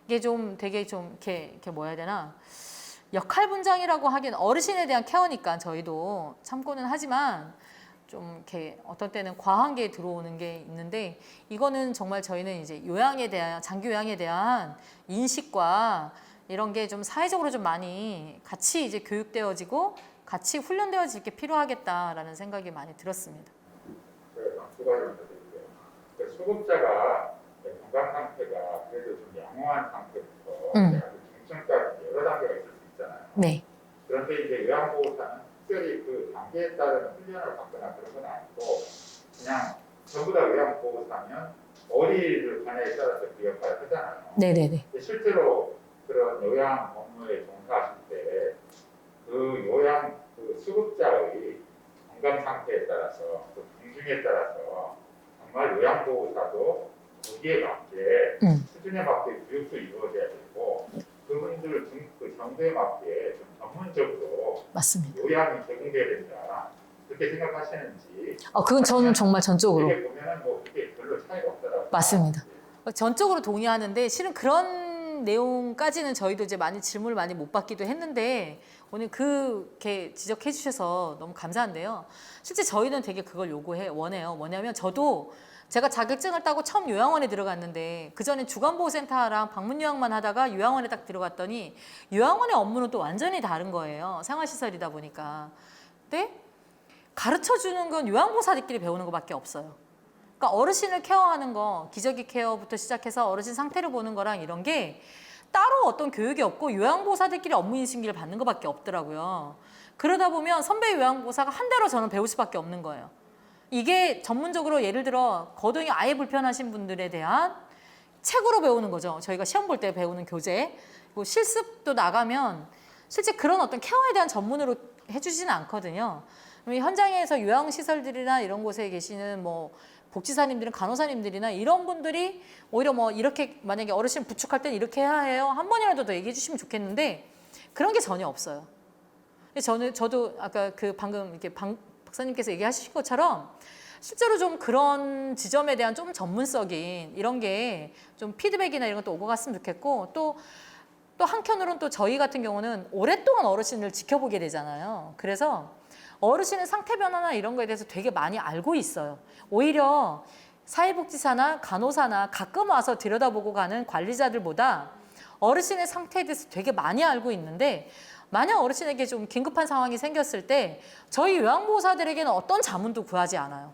이게 좀 되게 좀 이렇게 뭐 해야 되나 역할 분장이라고 하기엔 어르신에 대한 케어니까 저희도 참고는 하지만 좀 이렇게 어떤 때는 과한 게 들어오는 게 있는데 이거는 정말 저희는 이제 요양에 대한 장기 요양에 대한 인식과 이런 게 좀 사회적으로 좀 많이 같이 이제 교육되어지고 같이 훈련되어질 게 필요하겠다라는 생각이 많이 들었습니다. 두 가지만 더 드릴게요. 수급자가 건강 상태가 그래도 좀 양호한 상태부터 아주 중증까지 여러 단계가 있을 수 있잖아요. 네. 그런데 이제 요양보호사는 특별히 그 단계에 따른 훈련을 받거나 그런 건 아니고 그냥 전부 다 요양보호사면 어디를 관여에 따라서 그 역할을 하잖아요. 네네네. 실제로 그런 요양 업무에 종사하실 때 그 요양 그 수급자의 건강 상태에 따라서 그 중증에 따라서 정말 요양보호사도 거기에 맞게 음. 수준에 맞게 교육도 이루어져야 되고 그분들 그 정도에 맞게 좀 전문적으로 맞습니다. 요양이 제공돼야 된다. 그렇게 생각하시는지. 그건 저는 정말 전적으로 이게 보면은 뭐 그게 별로 차이가 없더라고요. 맞습니다. 전적으로 동의하는데 실은 그런 내용까지는 저희도 이제 많이 질문을 많이 못 받기도 했는데 오늘 그렇게 지적해 주셔서 너무 감사한데요. 실제 저희는 되게 그걸 원해요. 뭐냐면 저도 제가 자격증을 따고 처음 요양원에 들어갔는데 그전에 주간보호센터랑 방문요양만 하다가 요양원에 딱 들어갔더니 요양원의 업무는 또 완전히 다른 거예요. 생활시설이다 보니까. 근데 가르쳐주는 건 요양보호사들끼리 배우는 것밖에 없어요. 그러니까 어르신을 케어하는 거, 기저귀 케어부터 시작해서 어르신 상태를 보는 거랑 이런 게 따로 어떤 교육이 없고 요양보호사들끼리 업무 인식을 받는 것밖에 없더라고요. 그러다 보면 선배 요양보호사가 한 대로 저는 배울 수밖에 없는 거예요. 이게 전문적으로 예를 들어 거동이 아예 불편하신 분들에 대한 책으로 배우는 거죠. 저희가 시험 볼 때 배우는 교재. 그리고 실습도 나가면 실제 그런 어떤 케어에 대한 전문으로 해주지는 않거든요. 현장에서 요양시설들이나 이런 곳에 계시는 뭐 복지사님들은 간호사님들이나 이런 분들이 오히려 뭐 이렇게 만약에 어르신 부축할 땐 이렇게 해야 해요. 한 번이라도 더 얘기해 주시면 좋겠는데 그런 게 전혀 없어요. 저도 아까 그 방금 이렇게 박사님께서 얘기하신 것처럼 실제로 좀 그런 지점에 대한 좀 전문적인 이런 게 좀 피드백이나 이런 것도 오고 갔으면 좋겠고 또 한편으로는 또 저희 같은 경우는 오랫동안 어르신을 지켜보게 되잖아요. 그래서 어르신의 상태 변화나 이런 거에 대해서 되게 많이 알고 있어요. 오히려 사회복지사나 간호사나 가끔 와서 들여다보고 가는 관리자들보다 어르신의 상태에 대해서 되게 많이 알고 있는데 만약 어르신에게 좀 긴급한 상황이 생겼을 때 저희 요양보호사들에게는 어떤 자문도 구하지 않아요.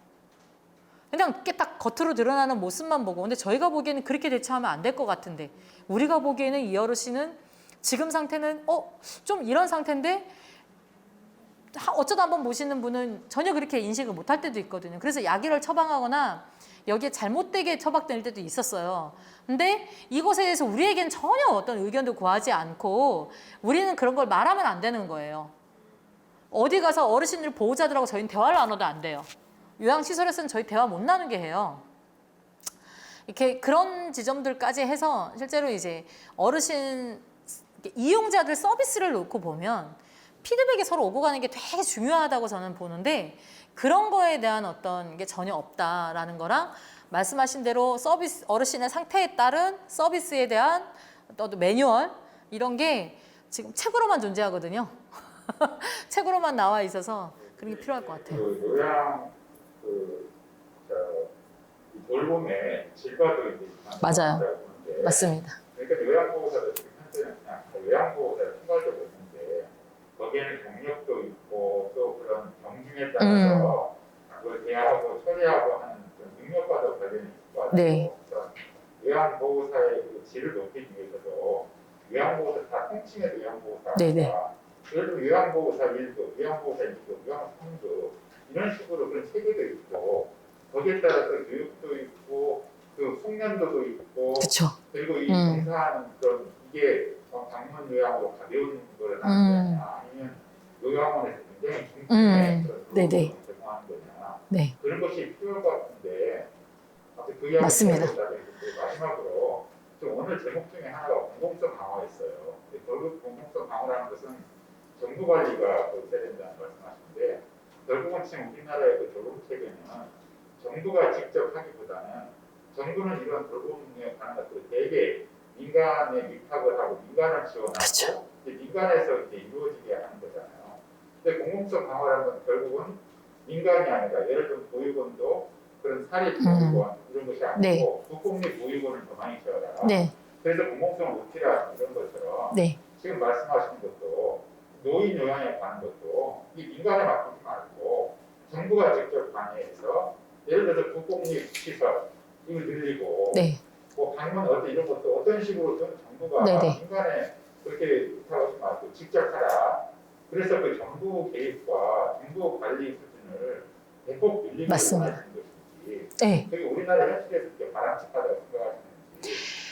그냥 이렇게 딱 겉으로 드러나는 모습만 보고 근데 저희가 보기에는 그렇게 대처하면 안 될 것 같은데 우리가 보기에는 이 어르신은 지금 상태는 좀 이런 상태인데 어쩌다 한번 모시는 분은 전혀 그렇게 인식을 못할 때도 있거든요. 그래서 약을 처방하거나 여기에 잘못되게 처방될 때도 있었어요. 근데 이것에 대해서 우리에겐 전혀 어떤 의견도 구하지 않고 우리는 그런 걸 말하면 안 되는 거예요. 어디 가서 어르신들 보호자들하고 저희는 대화를 나눠도 안 돼요. 요양시설에서는 저희 대화 못 나누게 해요. 이렇게 그런 지점들까지 해서 실제로 이제 어르신 이용자들 서비스를 놓고 보면 피드백이 서로 오고 가는 게 되게 중요하다고 저는 보는데 그런 거에 대한 어떤 게 전혀 없다라는 거랑 말씀하신 대로 서비스 어르신의 상태에 따른 서비스에 대한 또 매뉴얼 이런 게 지금 책으로만 존재하거든요. 책으로만 나와 있어서 그런 게 필요할 것 같아요. 그 요양 이 돌봄의 질과도 이제 맞아요. 보는데 맞습니다. 그러니까 요양보호사들 현재는 그냥 요양보호사를 총괄적으로 있는데 거기에는 경력도 있고 또 그런 경중에 따라서 그걸 대하고 처리하고 하는 그런 능력과도 관련이 있을 것 같아요. 네. 그래서 요양보호사의 그 질을 높이기 위해서도 요양보호사 다 통칭해서 요양보호사 네네. 예를 들면 요양보호사 1급, 요양보호사 2급, 요양 3급 이런 식으로 그런 체계도 있고 거기에 따라서 교육도 있고 그 숙련도도 있고 그렇죠. 그리고 이 봉사하는 그런 이게 방문 요양으로 가벼운 거를 하는 거냐 아니면 요양원에서 굉장히 중증의 그런 네네. 프로그램을 제공하는 거냐 네. 그런 것이 필요할 것 같은데 앞에 그 이야기 맞습니다. 마지막으로 좀 오늘 제목 중에 하나가 공공성 강화였어요. 결국 공공성 강화라는 것은 정부 관리가 있어야 된다는 말씀하시는데 결국은 지금 우리나라의 그 돌봄 체계는 정부가 직접 하기보다는 정부는 이런 돌봄에 관한 것들을 대개 민간에 위탁을 하고 민간을 지원하고 그렇죠. 이제 민간에서 이제 이루어지게 하는 거잖아요. 근데 공공성 강화라는 건 결국은 민간이 아니라 예를 들면 보육원도 그런 사립 보육원 이런 것이 아니고 네. 국공립 보육원을 더 많이 지어라. 네. 그래서 공공성을 높이라 이런 것처럼 네. 지금 말씀하시는 것도 노인 요양에 관한 것도 이 민간에 맡기지 말고 정부가 직접 관여해서 예를 들어서 국공립 시설 이걸 늘리고 네. 뭐 방문 어떤 이런 것도 어떤 식으로든 정부가 네네. 민간에 그렇게 부탁하지 말고 직접 하라. 그래서 그 정부 개입과 정부 관리 수준을 대폭 늘리기 맞습니다. 원하시는 것인지 네. 그게 우리나라 현실에서 그렇게 바람직하다고 생각하시는지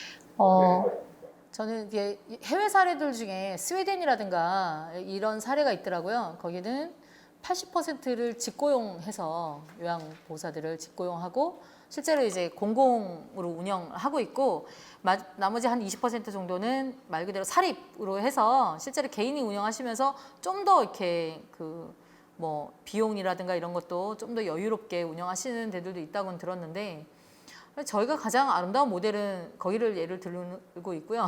저는 이게 해외 사례들 중에 스웨덴이라든가 이런 사례가 있더라고요. 거기는 80%를 직고용해서 요양보호사들을 직고용하고 실제로 이제 공공으로 운영하고 있고 나머지 한 20% 정도는 말 그대로 사립으로 해서 실제로 개인이 운영하시면서 좀 더 이렇게 그 뭐 비용이라든가 이런 것도 좀 더 여유롭게 운영하시는 데들도 있다고는 들었는데 저희가 가장 아름다운 모델은 거기를 예를 들고 있고요.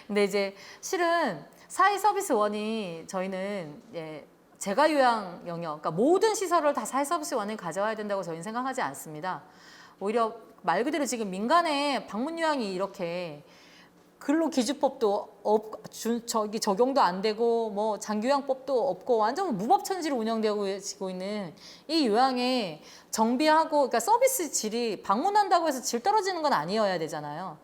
근데 이제 실은 사회 서비스 원이 저희는 재가 요양 영역, 그러니까 모든 시설을 다 사회 서비스 원에 가져와야 된다고 저희는 생각하지 않습니다. 오히려 말 그대로 지금 민간의 방문 요양이 이렇게 근로기준법도 적용도 안 되고 뭐 장교양법도 없고 완전 무법천지로 운영되고 있는 이 요양에 정비하고 그러니까 서비스 질이 방문한다고 해서 질 떨어지는 건 아니어야 되잖아요.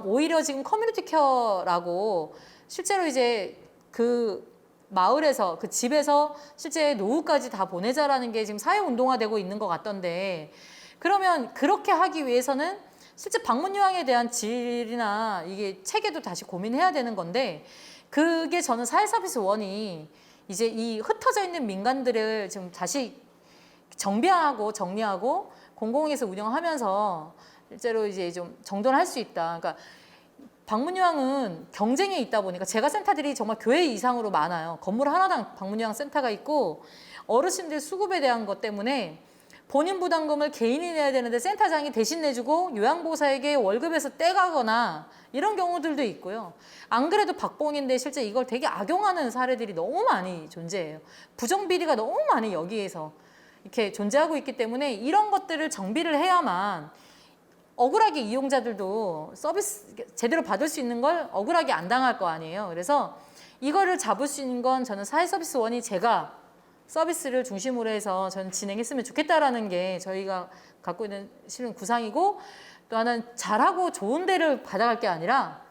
오히려 지금 커뮤니티 케어라고 실제로 이제 그 마을에서 그 집에서 실제 노후까지 다 보내자라는 게 지금 사회운동화되고 있는 것 같던데 그러면 그렇게 하기 위해서는 실제 방문 요양에 대한 질이나 이게 체계도 다시 고민해야 되는 건데 그게 저는 사회 서비스 원이 이제 이 흩어져 있는 민간들을 지금 다시 정비하고 정리하고 공공에서 운영하면서 실제로 이제 좀 정돈할 수 있다. 그러니까 방문 요양은 경쟁에 있다 보니까 제가 센터들이 정말 교회 이상으로 많아요. 건물 하나당 방문 요양 센터가 있고 어르신들 수급에 대한 것 때문에 본인 부담금을 개인이 내야 되는데 센터장이 대신 내주고 요양보호사에게 월급에서 떼가거나 이런 경우들도 있고요. 안 그래도 박봉인데 실제 이걸 되게 악용하는 사례들이 너무 많이 존재해요. 부정비리가 너무 많이 여기에서 이렇게 존재하고 있기 때문에 이런 것들을 정비를 해야만 억울하게 이용자들도 서비스 제대로 받을 수 있는 걸 억울하게 안 당할 거 아니에요. 그래서 이거를 잡을 수 있는 건 저는 사회서비스원이 제가 서비스를 중심으로 해서 저는 진행했으면 좋겠다라는 게 저희가 갖고 있는 실은 구상이고 또 하나는 잘하고 좋은 데를 받아갈 게 아니라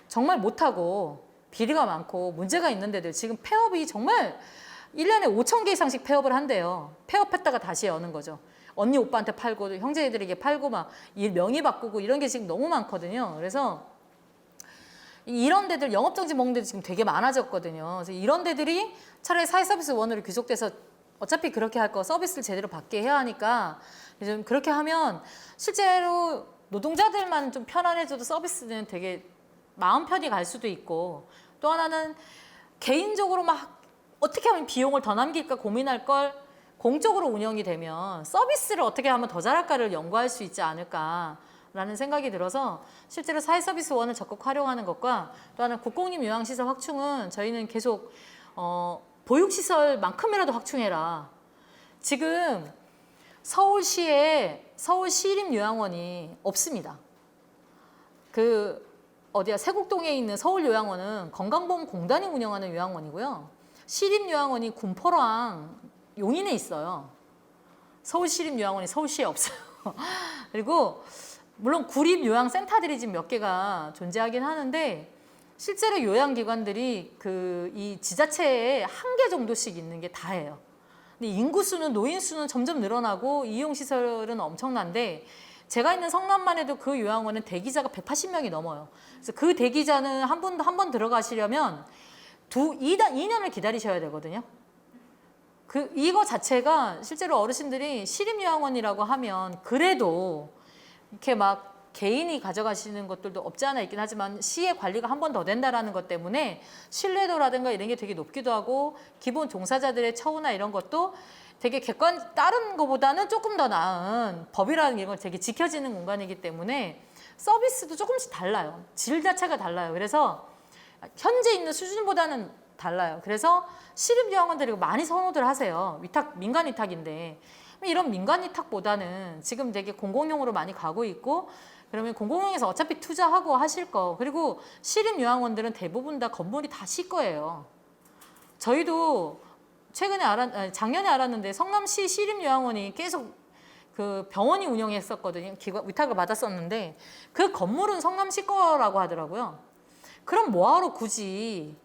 정말 못하고 비리가 많고 문제가 있는 데들 지금 폐업이 정말 1년에 5,000개 이상씩 폐업을 한대요. 폐업했다가 다시 여는 거죠. 언니 오빠한테 팔고 형제들에게 팔고 막 명의 바꾸고 이런 게 지금 너무 많거든요. 그래서 이런 데들 영업정지 먹는 데도 지금 되게 많아졌거든요. 그래서 이런 데들이 차라리 사회서비스원으로 귀속돼서 어차피 그렇게 할 거 서비스를 제대로 받게 해야 하니까 좀 그렇게 하면 실제로 노동자들만 좀 편안해져도 서비스는 되게 마음 편히 갈 수도 있고 또 하나는 개인적으로 막 어떻게 하면 비용을 더 남길까 고민할 걸 공적으로 운영이 되면 서비스를 어떻게 하면 더 잘할까를 연구할 수 있지 않을까라는 생각이 들어서 실제로 사회서비스원을 적극 활용하는 것과 또 하나 국공립 요양시설 확충은 저희는 계속 보육시설만큼이라도 확충해라. 지금 서울시에 서울시립요양원이 없습니다. 세곡동에 있는 서울요양원은 건강보험공단이 운영하는 요양원이고요. 시립요양원이 군포랑 용인에 있어요. 서울시립요양원이 서울시에 없어요. 그리고 물론 구립요양센터들이 지금 몇 개가 존재하긴 하는데 실제로 요양기관들이 이 지자체에 한 개 정도씩 있는 게 다예요. 근데 인구수는 노인 수는 점점 늘어나고 이용시설은 엄청난데 제가 있는 성남만 해도 그 요양원은 대기자가 180명이 넘어요. 그래서 그 대기자는 한 번 들어가시려면 2년을 기다리셔야 되거든요. 이거 자체가 실제로 어르신들이 시립요양원이라고 하면 그래도 이렇게 막 개인이 가져가시는 것들도 없지 않아 있긴 하지만 시의 관리가 한 번 더 된다라는 것 때문에 신뢰도라든가 이런 게 되게 높기도 하고 기본 종사자들의 처우나 이런 것도 되게 다른 것보다는 조금 더 나은 법이라는 걸 되게 지켜지는 공간이기 때문에 서비스도 조금씩 달라요. 질 자체가 달라요. 그래서 현재 있는 수준보다는 달라요. 그래서 시립요양원들이 많이 선호들 하세요. 민간 위탁인데 이런 민간 위탁보다는 지금 되게 공공용으로 많이 가고 있고 그러면 공공용에서 어차피 투자하고 하실 거 그리고 시립요양원들은 대부분 다 건물이 다 시 거예요. 저희도 작년에 알았는데 성남시 시립요양원이 계속 그 병원이 운영했었거든요. 위탁을 받았었는데 그 건물은 성남시 거라고 하더라고요. 그럼 뭐하러 굳이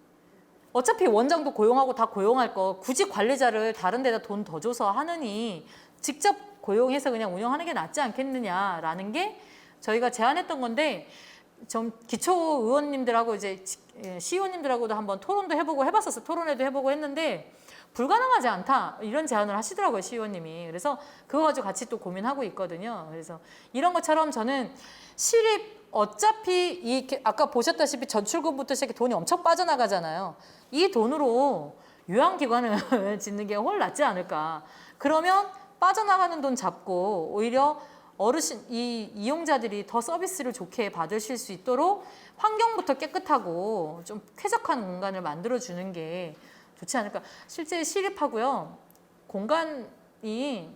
어차피 원장도 고용하고 다 고용할 거 굳이 관리자를 다른 데다 돈 더 줘서 하느니 직접 고용해서 그냥 운영하는 게 낫지 않겠느냐라는 게 저희가 제안했던 건데 좀 기초 의원님들하고 이제 시의원님들하고도 한번 토론도 해보고 해봤었어요. 토론회도 해보고 했는데 불가능하지 않다 이런 제안을 하시더라고요, 시의원님이. 그래서 그거 가지고 같이 또 고민하고 있거든요. 그래서 이런 것처럼 저는 시립 어차피 이 아까 보셨다시피 전출금부터 시작해 돈이 엄청 빠져나가잖아요. 이 돈으로 요양기관을 짓는 게 훨 낫지 않을까. 그러면 빠져나가는 돈 잡고 오히려 어르신 이 이용자들이 더 서비스를 좋게 받으실 수 있도록 환경부터 깨끗하고 좀 쾌적한 공간을 만들어 주는 게 좋지 않을까. 실제 시립하고요 공간이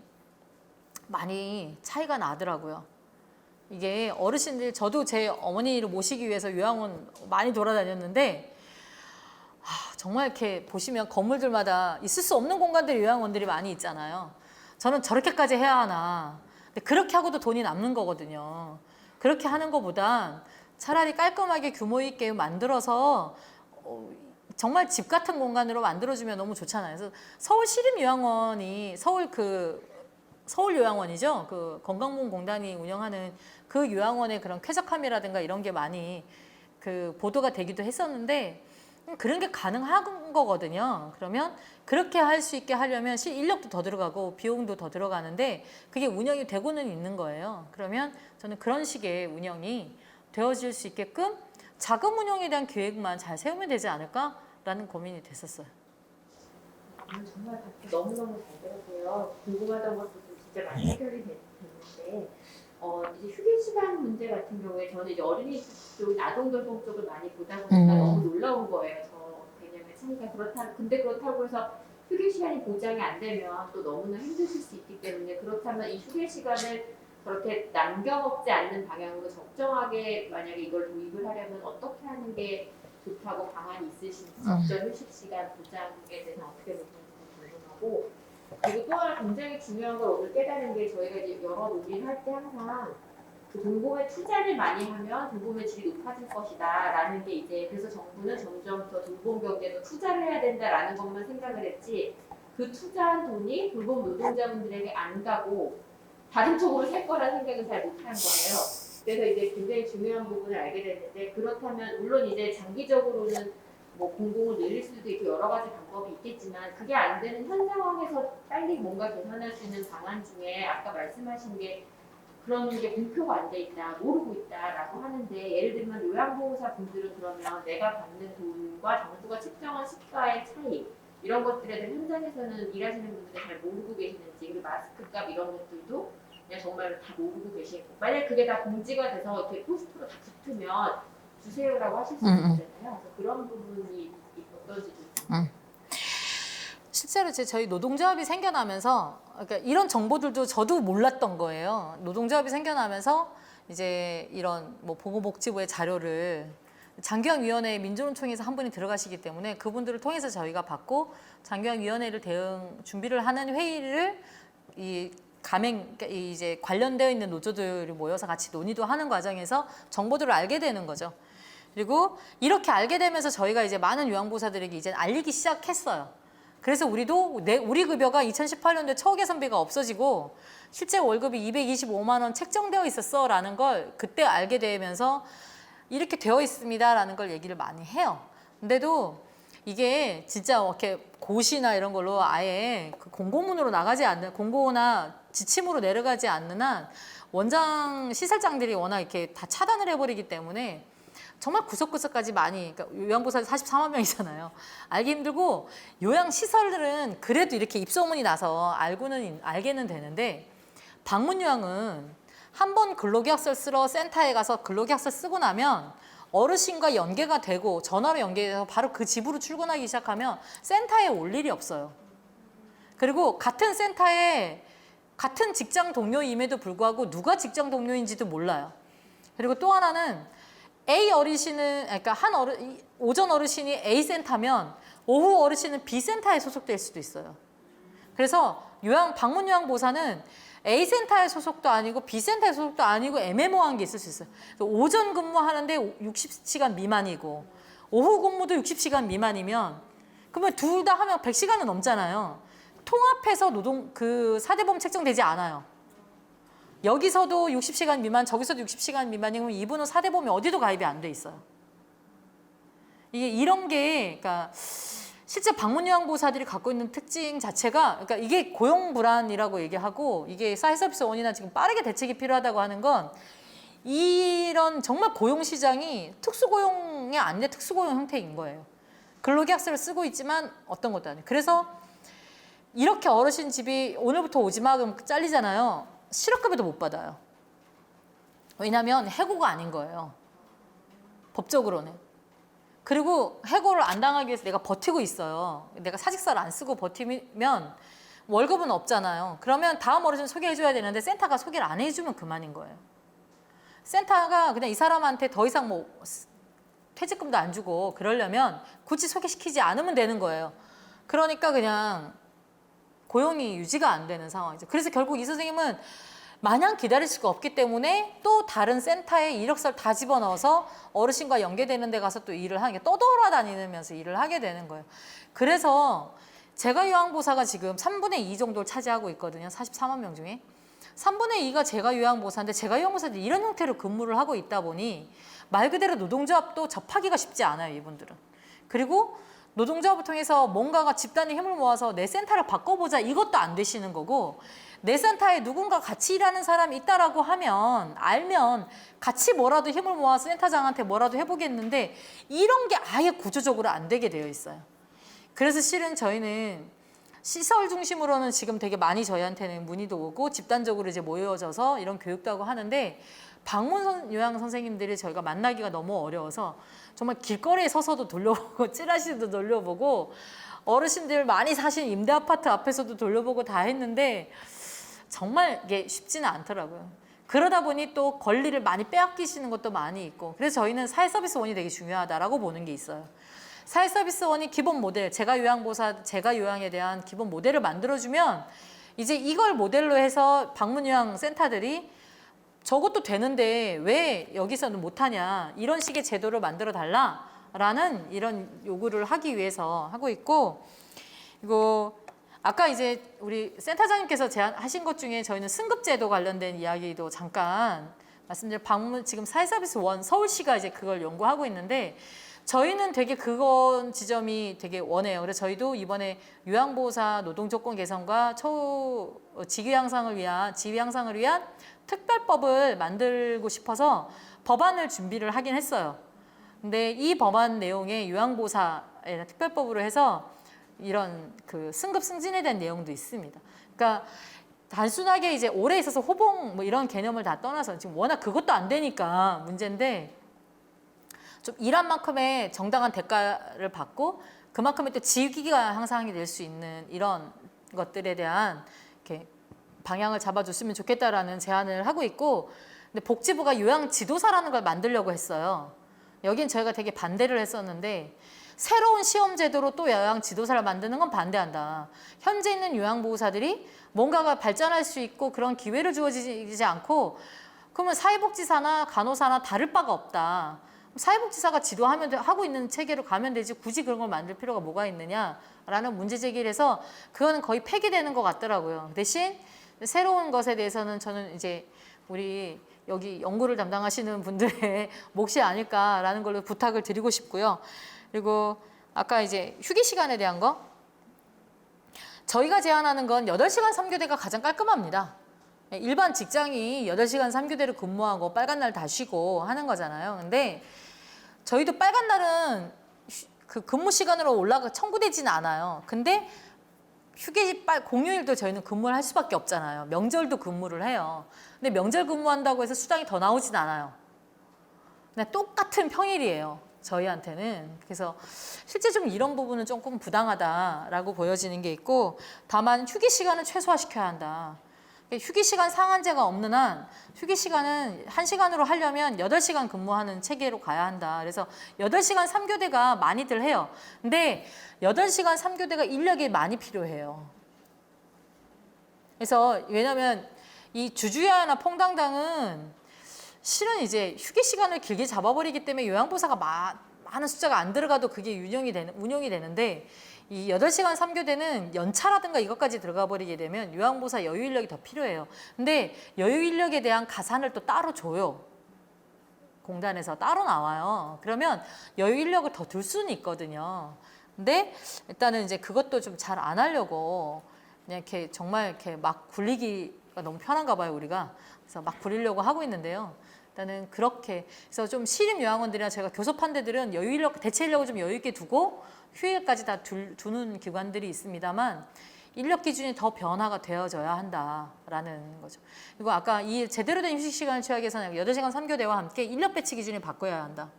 많이 차이가 나더라고요. 이게 어르신들 저도 제 어머니를 모시기 위해서 요양원 많이 돌아다녔는데 정말 이렇게 보시면 건물들마다 있을 수 없는 공간들이 요양원들이 많이 있잖아요. 저는 저렇게까지 해야 하나. 근데 그렇게 하고도 돈이 남는 거거든요. 그렇게 하는 것보단 차라리 깔끔하게 규모 있게 만들어서 정말 집 같은 공간으로 만들어주면 너무 좋잖아요. 그래서 서울 시립요양원이 서울 요양원이죠. 그 건강보험공단이 운영하는 그 요양원의 그런 쾌적함이라든가 이런 게 많이 그 보도가 되기도 했었는데 그런 게 가능한 거거든요. 그러면 그렇게 할 수 있게 하려면 인력도 더 들어가고 비용도 더 들어가는데 그게 운영이 되고는 있는 거예요. 그러면 저는 그런 식의 운영이 되어질 수 있게끔 자금 운영에 대한 계획만 잘 세우면 되지 않을까라는 고민이 됐었어요. 정말 너무너무 잘 들었고요. 궁금하던 것도 진짜 많이 해결이 됐는데 이제 휴게 시간 문제 같은 경우에 저는 이제 어린이 쪽, 아동돌봄 쪽을 많이 보다 보니까 너무 놀라운 거예요. 저 개념의 차이가 그렇다고 해서 휴게 시간이 보장이 안 되면 또 너무나 힘드실 수 있기 때문에 그렇다면 이 휴게 시간을 그렇게 남겨먹지 않는 방향으로 적정하게 만약에 이걸 도입을 하려면 어떻게 하는 게 좋다고 방안이 있으신지 적정 휴식 시간 보장에 대해서 어떻게 보시는지 궁금하고 그리고 또 하나 굉장히 중요한 걸 오늘 깨달은 게 저희가 이제 여러 논의를 할 때 항상 그 돌봄에 투자를 많이 하면 돌봄의 질이 높아질 것이다라는 게 이제 그래서 정부는 점점 더 돌봄 경제도 투자를 해야 된다라는 것만 생각을 했지 그 투자한 돈이 돌봄 노동자분들에게 안 가고 다른 쪽으로 살 거라는 생각을 잘 못한 거예요. 그래서 이제 굉장히 중요한 부분을 알게 됐는데 그렇다면 물론 이제 장기적으로는 뭐 공공을 늘릴 수도 있고 여러 가지 방법이 있겠지만 그게 안 되는 현 상황에서 빨리 뭔가 개선할 수 있는 방안 중에 아까 말씀하신 게 그런 게 공표가 안 돼 있다, 모르고 있다라고 하는데 예를 들면 요양보호사 분들은 그러면 내가 받는 돈과 정부가 측정한 시가의 차이 이런 것들에 대한 현장에서는 일하시는 분들이 잘 모르고 계시는지 그리고 마스크값 이런 것들도 그냥 정말 다 모르고 계시고 만약 그게 다 공지가 돼서 이렇게 포스터로 다 붙으면 주세요라고 하실 수 있잖아요. 그래서 그런 부분이 어떤지 좀. 실제로 저희 노동조합이 생겨나면서 그러니까 이런 정보들도 저도 몰랐던 거예요. 노동조합이 생겨나면서 이제 이런 뭐 보건복지부의 자료를 장기영위원회 민주노총에서 한 분이 들어가시기 때문에 그분들을 통해서 저희가 받고 장기영위원회를 대응 준비를 하는 회의를 그러니까 이제 관련되어 있는 노조들이 모여서 같이 논의도 하는 과정에서 정보들을 알게 되는 거죠. 그리고 이렇게 알게 되면서 저희가 이제 많은 요양보호사들에게 이제 알리기 시작했어요. 그래서 우리 급여가 2018년도에 처우 개선비가 없어지고 실제 월급이 225만 원 책정되어 있었어라는 걸 그때 알게 되면서 이렇게 되어 있습니다라는 걸 얘기를 많이 해요. 근데도 이게 진짜 이렇게 고시나 이런 걸로 아예 그 공고문으로 나가지 않는 공고나 지침으로 내려가지 않는 한 원장 시설장들이 워낙 이렇게 다 차단을 해버리기 때문에 정말 구석구석까지 많이 그러니까 요양보호사 44만 명이잖아요. 알기 힘들고 요양시설들은 그래도 이렇게 입소문이 나서 알게는 되는데 방문요양은 한 번 근로계약서를 쓰러 센터에 가서 근로계약서 쓰고 나면 어르신과 연계가 되고 전화로 연계돼서 바로 그 집으로 출근하기 시작하면 센터에 올 일이 없어요. 그리고 같은 센터에 같은 직장 동료임에도 불구하고 누가 직장 동료인지도 몰라요. 그리고 또 하나는 A 어르신은 그러니까 오전 어르신이 A 센터면 오후 어르신은 B 센터에 소속될 수도 있어요. 그래서 방문 요양보호사는 A 센터의 소속도 아니고 B 센터의 소속도 아니고 애매모호한 게 있을 수 있어요. 오전 근무하는데 60시간 미만이고 오후 근무도 60시간 미만이면 그러면 둘 다 하면 100시간은 넘잖아요. 통합해서 그 사대보험 책정되지 않아요. 여기서도 60시간 미만, 저기서도 60시간 미만이면 이분은 사대보험이 어디도 가입이 안 돼 있어요. 이게 이런 게 그러니까 실제 방문요양보호사들이 갖고 있는 특징 자체가, 그러니까 이게 고용 불안이라고 얘기하고, 이게 사회서비스원이나 지금 빠르게 대책이 필요하다고 하는 건, 이런 정말 고용 시장이 특수고용이 아닌데 특수고용 형태인 거예요. 근로계약서를 쓰고 있지만 어떤 것도 아니에요. 그래서 이렇게 어르신 집이 오늘부터 오지 마 그럼 잘리잖아요. 실업급여도 못 받아요. 왜냐하면 해고가 아닌 거예요. 법적으로는. 그리고 해고를 안 당하기 위해서 내가 버티고 있어요. 내가 사직서를 안 쓰고 버티면 월급은 없잖아요. 그러면 다음 어르신 소개해줘야 되는데 센터가 소개를 안 해주면 그만인 거예요. 센터가 그냥 이 사람한테 더 이상 뭐 퇴직금도 안 주고 그러려면 굳이 소개시키지 않으면 되는 거예요. 그러니까 그냥 고용이 유지가 안 되는 상황이죠. 그래서 결국 이 선생님은 마냥 기다릴 수가 없기 때문에 또 다른 센터에 이력서를 다 집어넣어서 어르신과 연계되는 데 가서 또 일을 하는 게 떠돌아다니면서 일을 하게 되는 거예요. 그래서 제가 요양보호사가 지금 3분의 2 정도를 차지하고 있거든요. 44만 명 중에. 3분의 2가 제가 요양보호사인데 제가 요양보호사들이 이런 형태로 근무를 하고 있다 보니 말 그대로 노동조합도 접하기가 쉽지 않아요, 이분들은. 그리고 노동조합을 통해서 뭔가가 집단의 힘을 모아서 내 센터를 바꿔보자 이것도 안 되시는 거고 내 센터에 누군가 같이 일하는 사람이 있다라고 하면 알면 같이 뭐라도 힘을 모아서 센터장한테 뭐라도 해보겠는데 이런 게 아예 구조적으로 안 되게 되어 있어요. 그래서 실은 저희는 시설 중심으로는 지금 되게 많이 저희한테는 문의도 오고 집단적으로 이제 모여져서 이런 교육도 하고 하는데 방문 요양 선생님들이 저희가 만나기가 너무 어려워서 정말 길거리에 서서도 돌려보고 찌라시도 돌려보고 어르신들 많이 사신 임대 아파트 앞에서도 돌려보고 다 했는데 정말 이게 쉽지는 않더라고요. 그러다 보니 또 권리를 많이 빼앗기시는 것도 많이 있고 그래서 저희는 사회서비스원이 되게 중요하다라고 보는 게 있어요. 사회서비스원이 기본 모델, 제가 요양보호사, 제가 요양에 대한 기본 모델을 만들어주면 이제 이걸 모델로 해서 방문요양센터들이 저것도 되는데 왜 여기서는 못하냐 이런 식의 제도를 만들어 달라라는 이런 요구를 하기 위해서 하고 있고 이거 아까 이제 우리 센터장님께서 제안하신 것 중에 저희는 승급제도 관련된 이야기도 잠깐 말씀드릴 방문 지금 사회서비스원 서울시가 이제 그걸 연구하고 있는데 저희는 되게 그건 지점이 되게 원해요. 그래서 저희도 이번에 요양보호사 노동조건 개선과 지위 향상을 위한 특별법을 만들고 싶어서 법안을 준비를 하긴 했어요. 근데 이 법안 내용에 요양보호사에 특별법으로 해서 이런 그 승급 승진에 대한 내용도 있습니다. 그러니까 단순하게 이제 오래 있어서 호봉 뭐 이런 개념을 다 떠나서 지금 워낙 그것도 안 되니까 문제인데 좀 일한 만큼의 정당한 대가를 받고 그만큼의 또 직위가 향상이 될 수 있는 이런 것들에 대한 이렇게 방향을 잡아줬으면 좋겠다라는 제안을 하고 있고 근데 복지부가 요양 지도사라는 걸 만들려고 했어요. 여긴 저희가 되게 반대를 했었는데 새로운 시험 제도로 또 요양 지도사를 만드는 건 반대한다. 현재 있는 요양보호사들이 뭔가가 발전할 수 있고 그런 기회를 주어지지 않고 그러면 사회복지사나 간호사나 다를 바가 없다. 사회복지사가 지도하면 하고 있는 체계로 가면 되지 굳이 그런 걸 만들 필요가 뭐가 있느냐라는 문제 제기를 해서 그거는 거의 폐기되는 것 같더라고요. 대신 새로운 것에 대해서는 저는 이제 우리 여기 연구를 담당하시는 분들의 몫이 아닐까라는 걸로 부탁을 드리고 싶고요. 그리고 아까 이제 휴게 시간에 대한 거 저희가 제안하는 건 8시간 3교대가 가장 깔끔합니다. 일반 직장이 8시간 3교대를 근무하고 빨간 날 다 쉬고 하는 거잖아요. 근데 저희도 빨간 날은 그 근무 시간으로 청구되지는 않아요. 근데 공휴일도 저희는 근무를 할 수밖에 없잖아요. 명절도 근무를 해요. 근데 명절 근무한다고 해서 수당이 더 나오진 않아요. 그냥 똑같은 평일이에요. 저희한테는. 그래서 실제 좀 이런 부분은 조금 부당하다라고 보여지는 게 있고 다만 휴게 시간은 최소화시켜야 한다. 휴게 시간 상한제가 없는 한 휴게 시간은 1시간으로 하려면 8시간 근무하는 체계로 가야 한다. 그래서 8시간 3교대가 많이들 해요. 근데 8시간 3교대가 인력이 많이 필요해요. 그래서 왜냐면 이 주주야나 퐁당당은 실은 이제 휴게 시간을 길게 잡아버리기 때문에 요양보호사가 많은 숫자가 안 들어가도 그게 운영이 되는데 이 8시간 3교대는 연차라든가 이것까지 들어가 버리게 되면 요양보호사 여유 인력이 더 필요해요. 근데 여유 인력에 대한 가산을 또 따로 줘요. 공단에서 따로 나와요. 그러면 여유 인력을 더 둘 수는 있거든요. 근데 일단은 이제 그것도 좀 잘 안 하려고 그냥 이렇게 정말 이렇게 막 굴리기가 너무 편한가 봐요, 우리가. 그래서 막 굴리려고 하고 있는데요. 일단은 그렇게 그래서 좀 시립 요양원들이나 제가 교섭한 데들은 여유 인력 대체 인력을 좀 여유 있게 두고 휴일까지 다 두는 기관들이 있습니다만 인력 기준이 더 변화가 되어져야 한다라는 거죠. 그리고 아까 이 제대로 된 휴식 시간을 취하기 위해서는 8시간 3교대와 함께 인력 배치 기준이 바꿔야 한다.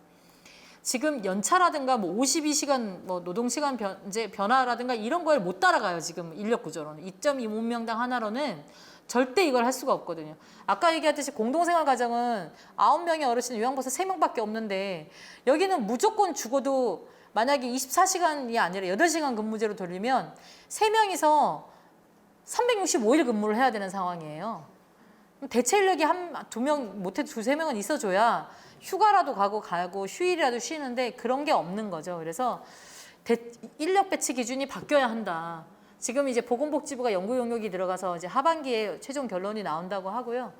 지금 연차라든가 뭐 52시간 뭐 노동 시간 변화라든가 이런 걸 못 따라가요. 지금 인력 구조로는 2.25명당 하나로는 절대 이걸 할 수가 없거든요. 아까 얘기했듯이 공동생활 가정은 9명의 어르신 요양보호사 3명밖에 없는데 여기는 무조건 죽어도 만약에 24시간이 아니라 8시간 근무제로 돌리면 3명이서 365일 근무를 해야 되는 상황이에요. 대체 인력이 2명 못해도 2~3명은 있어줘야 휴가라도 가고 휴일이라도 쉬는데 그런 게 없는 거죠. 그래서 인력 배치 기준이 바뀌어야 한다. 지금 이제 보건복지부가 연구 용역이 들어가서 이제 하반기에 최종 결론이 나온다고 하고요.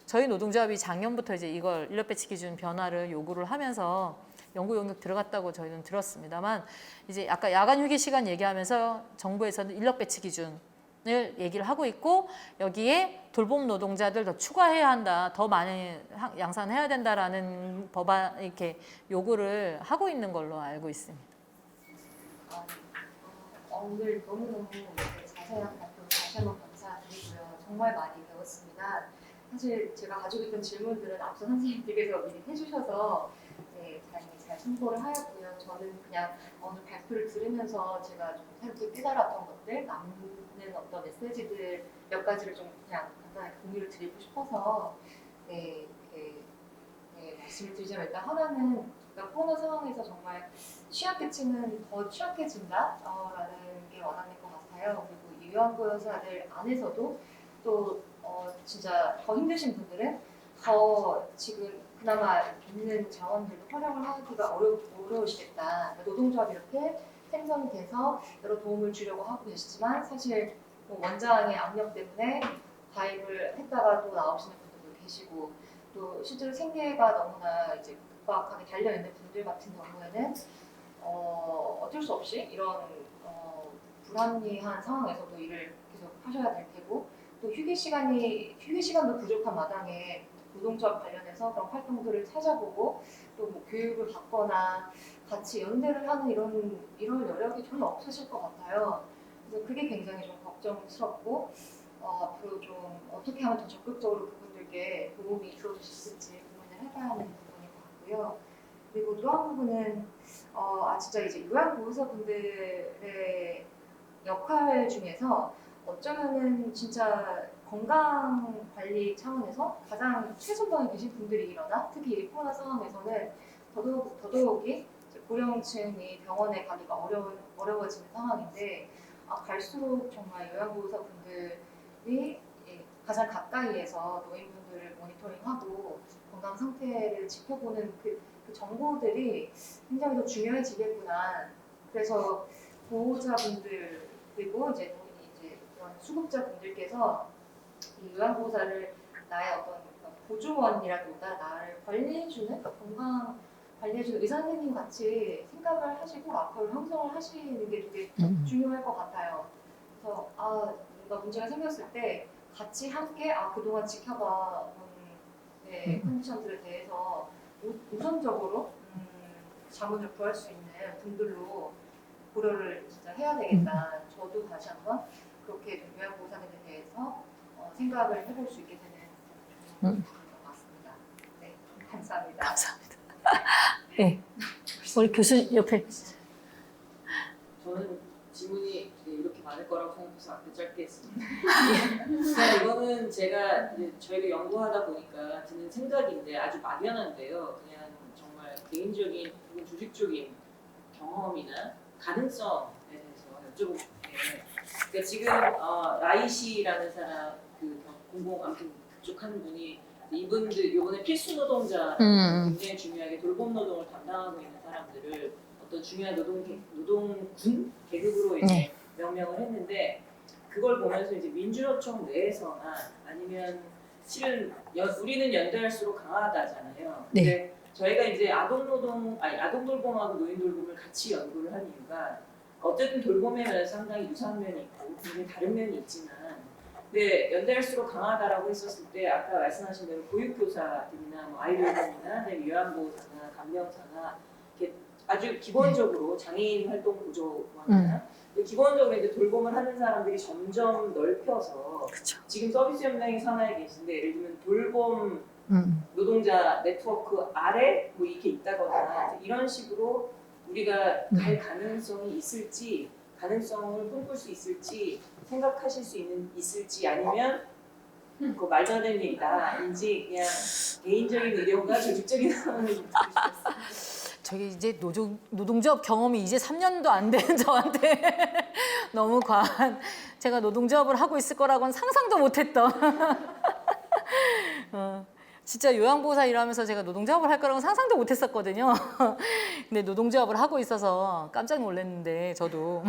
저희 노동조합이 작년부터 이제 이걸 인력 배치 기준 변화를 요구를 하면서 연구 용역 들어갔다고 저희는 들었습니다만 이제 아까 야간 휴게 시간 얘기하면서 정부에서는 인력 배치 기준을 얘기를 하고 있고 여기에 돌봄 노동자들 더 추가해야 한다, 더 많이 양산해야 된다라는 법안 이렇게 요구를 하고 있는 걸로 알고 있습니다. 오늘 너무너무 자세한 발표 다시 한번 감사드리고요. 정말 많이 배웠습니다. 사실 제가 가지고 있던 질문들은 앞서 선생님들께서 미리 해주셔서 잘 참고를 하였고요. 저는 그냥 오늘 발표를 들으면서 제가 좀 새롭게 깨달았던 것들, 남는 어떤 메시지들 몇 가지를 좀 그냥 간단하게 공유를 드리고 싶어서 이렇게 말씀을 드리자면 일단 하나는 그러니까 코로나 상황에서 정말 취약계층은 더 취약해진다라는 게 와닿는 것 같아요. 그리고 이 요양보호사들 안에서도 또 진짜 더 힘드신 분들은 더 지금 그나마 있는 자원들도 활용을 하기가 어려우시겠다. 노동조합이 이렇게 생성이 돼서 여러 도움을 주려고 하고 계시지만 사실 뭐 원장의 압력 때문에 가입을 했다가 또 나오시는 분들도 계시고 또 실제로 생계가 너무나 이제 급박하게 달려있는 분들 같은 경우에는 어쩔 수 없이 이런 불합리한 상황에서도 일을 계속 하셔야 될 테고 또 휴게 시간도 부족한 마당에 노동조합 관련해서 그런 활동들을 찾아보고 또 뭐 교육을 받거나 같이 연대를 하는 이런 여력이 별로 없으실 것 같아요. 그래서 그게 굉장히 좀 걱정스럽고 앞으로 좀 어떻게 하면 더 적극적으로 그분들께 도움이 주어질 수 있을지 고민을 해봐야 하는 부분인 것 같고요. 그리고 또 한 부분은 진짜 이제 요양보호사분들의 역할 중에서 어쩌면은 진짜 건강 관리 차원에서 가장 최전방에 계신 분들이거나 특히 이 코로나 상황에서는 더더욱이 고령층이 병원에 가기가 어려워지는 상황인데 갈수록 정말 요양보호사분들이 가장 가까이에서 노인분들을 모니터링하고 건강 상태를 지켜보는 그 정보들이 굉장히 더 중요해지겠구나. 그래서 보호자분들 그리고 이제 이런 수급자분들께서 이 요양보호사를 나의 어떤 보조원이라기보다 나를 관리해주는 건강 관리해주는 의사 선생님 같이 생각을 하시고 앞으로 형성을 하시는 게 되게 중요할 것 같아요. 그래서 뭔가 문제가 생겼을 때 같이 함께 그동안 지켜봐온 컨디션들에 대해서 우선적으로 자문을 구할 수 있는 분들로 고려를 진짜 해야 되겠다. 저도 다시 한번 그렇게 좀 요양보호사들에 대해서 생각을 해볼 수 있게 되는 것 같습니다. 네, 감사합니다. 감사합니다. 네, 우리 교수님 옆에. 저는 질문이 이렇게 많을 거라고 생각해서 앞에 짧게 했습니다. 그냥 이거는 제가 저희가 연구하다 보니까 드는 생각인데 아주 막연한데요. 그냥 정말 개인적인 혹은 조직적인 경험이나 가능성에 대해서 여쭤보고 싶은데, 그러니까 지금 라이시라는 사람 아무튼 그쪽 한 분이 이분들 이번에 필수 노동자 굉장히 중요하게 돌봄 노동을 담당하고 있는 사람들을 어떤 중요한 노동군 계급으로 이제 명명을 했는데 그걸 보면서 이제 민주노총 내에서나 아니면 실은 우리는 연대할수록 강하다잖아요. 근데 저희가 이제 아동 돌봄하고 노인 돌봄을 같이 연구를 한 이유가 어쨌든 돌봄의 면에서 상당히 유사한 면이 있고 굉장히 다른 면이 있지만 근데 연대할수록 강하다라고 했었을 때 아까 말씀하신 대로 보육교사들이나 뭐 아이돌이나 요양보호사나 간병사나 이렇게 아주 기본적으로 장애인 활동 보조원이나 기본적으로 이제 돌봄을 하는 사람들이 점점 넓혀서 그렇죠. 지금 서비스 연맹 산하에 계신데 예를 들면 돌봄 노동자 네트워크 아래 뭐 이렇게 있다거나 이런 식으로 우리가 갈 가능성이 있을지 가능성을 꿈꿀 수 있을지 생각하실 수 있을지 아니면 그 말도 안 되는 얘기다인지 그냥 개인적인 의견과 조직적인 상황을 좀 듣고 싶었어요. 저기 이제 노동조합 경험이 이제 3년도 안 된 저한테 너무 과한 제가 노동조합을 하고 있을 거라고는 상상도 못했던 진짜 요양보호사 일하면서 제가 노동조합을 할 거라고는 상상도 못했었거든요. 근데 노동조합을 하고 있어서 깜짝 놀랐는데 저도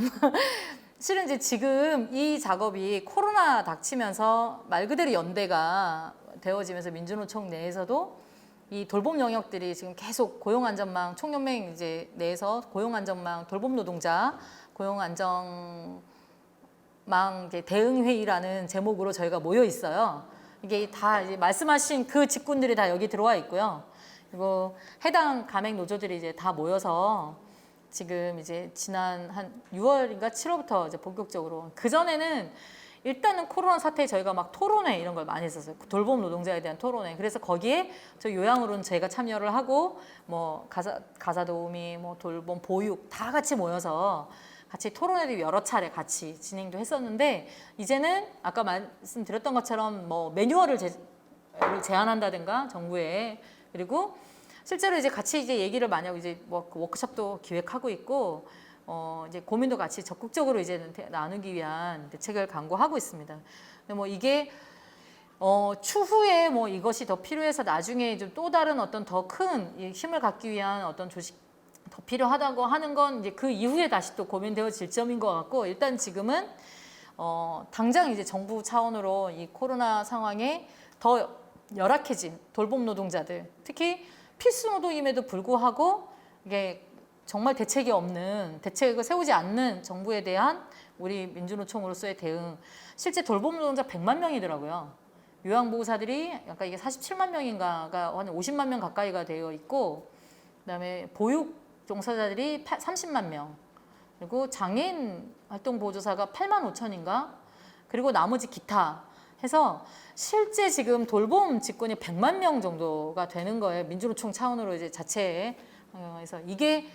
실은 이제 지금 이 작업이 코로나 닥치면서 말 그대로 연대가 되어지면서 민주노총 내에서도 이 돌봄 영역들이 지금 계속 고용안전망 총연맹 이제 내에서 고용안전망 돌봄 노동자 고용안전망 대응 회의라는 제목으로 저희가 모여 있어요. 이게 다 이제 말씀하신 그 직군들이 다 여기 들어와 있고요. 그리고 해당 가맹 노조들이 이제 다 모여서 지금 이제 지난 한 6월인가 7월부터 이제 본격적으로 그 전에는 일단은 코로나 사태에 저희가 막 토론회 이런 걸 많이 했었어요. 돌봄 노동자에 대한 토론회. 그래서 거기에 저 요양으로는 제가 참여를 하고 뭐 가사 도우미, 뭐 돌봄 보육 다 같이 모여서 같이 토론회도 여러 차례 같이 진행도 했었는데 이제는 아까 말씀드렸던 것처럼 뭐 매뉴얼을 제안한다든가 정부에 그리고 실제로 이제 같이 이제 얘기를 많이 하고 이제 뭐 워크숍도 기획하고 있고 이제 고민도 같이 적극적으로 이제는 나누기 위한 대책을 강구하고 있습니다. 근데 뭐 이게 추후에 뭐 이것이 더 필요해서 나중에 좀 또 다른 어떤 더 큰 힘을 갖기 위한 어떤 조직 더 필요하다고 하는 건 이제 그 이후에 다시 또 고민되어질 점인 것 같고 일단 지금은 당장 이제 정부 차원으로 이 코로나 상황에 더 열악해진 돌봄 노동자들 특히 필수 노동임에도 불구하고 이게 정말 대책이 없는 대책을 세우지 않는 정부에 대한 우리 민주노총으로서의 대응 실제 돌봄 노동자 100만 명이더라고요. 요양보호사들이 약간 이게 47만 명인가가 한 50만 명 가까이가 되어 있고 그다음에 보육 종사자들이 30만 명 그리고 장애인 활동 보조사가 8만 5천인가 그리고 나머지 기타 해서 실제 지금 돌봄 직군이 100만 명 정도가 되는 거예요. 민주노총 차원으로 이제 자체에 그래서 이게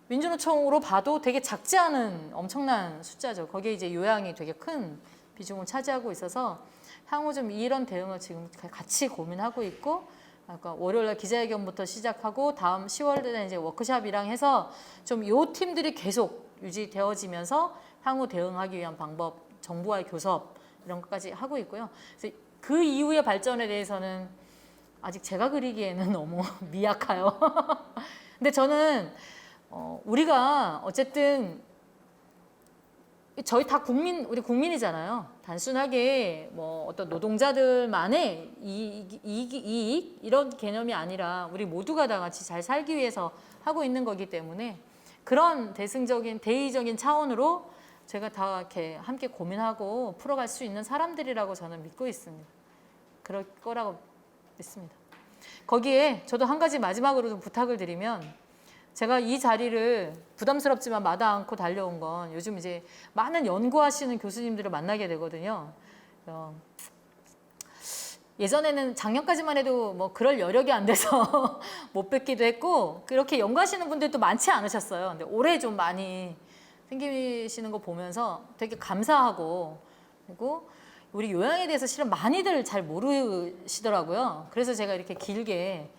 민주노총으로 봐도 되게 작지 않은 엄청난 숫자죠. 거기에 이제 요양이 되게 큰 비중을 차지하고 있어서 향후 좀 이런 대응을 지금 같이 고민하고 있고 아까 월요일날 기자회견부터 시작하고 다음 10월에 이제 워크숍이랑 해서 좀 요 팀들이 계속 유지되어지면서 향후 대응하기 위한 방법, 정부와의 교섭 이런 것까지 하고 있고요. 그래서 그 이후의 발전에 대해서는 아직 제가 그리기에는 너무 미약해요. 근데 저는 우리가 어쨌든 저희 다 우리 국민이잖아요. 단순하게 뭐 어떤 노동자들만의 이익 이런 개념이 아니라 우리 모두가 다 같이 잘 살기 위해서 하고 있는 거기 때문에 그런 대의적인 차원으로 제가 다 이렇게 함께 고민하고 풀어갈 수 있는 사람들이라고 저는 믿고 있습니다. 그럴 거라고 믿습니다. 거기에 저도 한 가지 마지막으로 좀 부탁을 드리면 제가 이 자리를 부담스럽지만 마다 않고 달려온 건 요즘 이제 많은 연구하시는 교수님들을 만나게 되거든요. 예전에는 작년까지만 해도 뭐 그럴 여력이 안 돼서 못 뵙기도 했고 그렇게 연구하시는 분들도 많지 않으셨어요. 근데 올해 좀 많이 생기시는 거 보면서 되게 감사하고 그리고 우리 요양에 대해서 실은 많이들 잘 모르시더라고요. 그래서 제가 이렇게 길게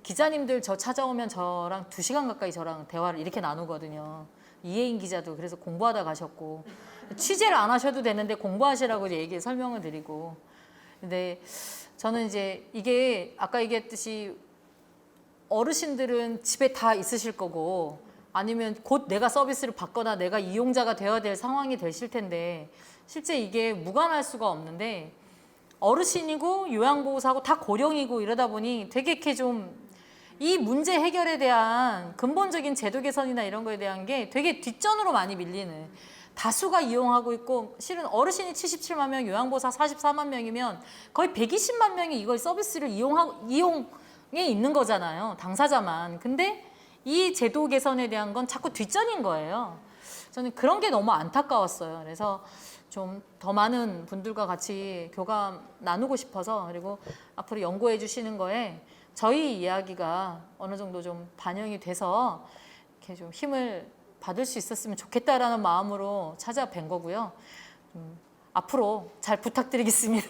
기자님들 저 찾아오면 저랑 2시간 가까이 저랑 대화를 이렇게 나누거든요. 이혜인 기자도 그래서 공부하다 가셨고 취재를 안 하셔도 되는데 공부하시라고 이제 설명을 드리고 근데 저는 이제 이게 아까 얘기했듯이 어르신들은 집에 다 있으실 거고 아니면 곧 내가 서비스를 받거나 내가 이용자가 되어야 될 상황이 되실 텐데 실제 이게 무관할 수가 없는데 어르신이고 요양보호사고 다 고령이고 이러다 보니 되게 이렇게 좀 이 문제 해결에 대한 근본적인 제도 개선이나 이런 거에 대한 게 되게 뒷전으로 많이 밀리는, 다수가 이용하고 있고, 실은 어르신이 77만 명, 요양보호사 44만 명이면 거의 120만 명이 이걸 서비스를 이용에 있는 거잖아요, 당사자만. 근데 이 제도 개선에 대한 건 자꾸 뒷전인 거예요. 저는 그런 게 너무 안타까웠어요. 그래서 좀 더 많은 분들과 같이 교감 나누고 싶어서, 그리고 앞으로 연구해 주시는 거에 저희 이야기가 어느 정도 좀 반영이 돼서 이렇게 좀 힘을 받을 수 있었으면 좋겠다라는 마음으로 찾아뵌 거고요. 앞으로 잘 부탁드리겠습니다.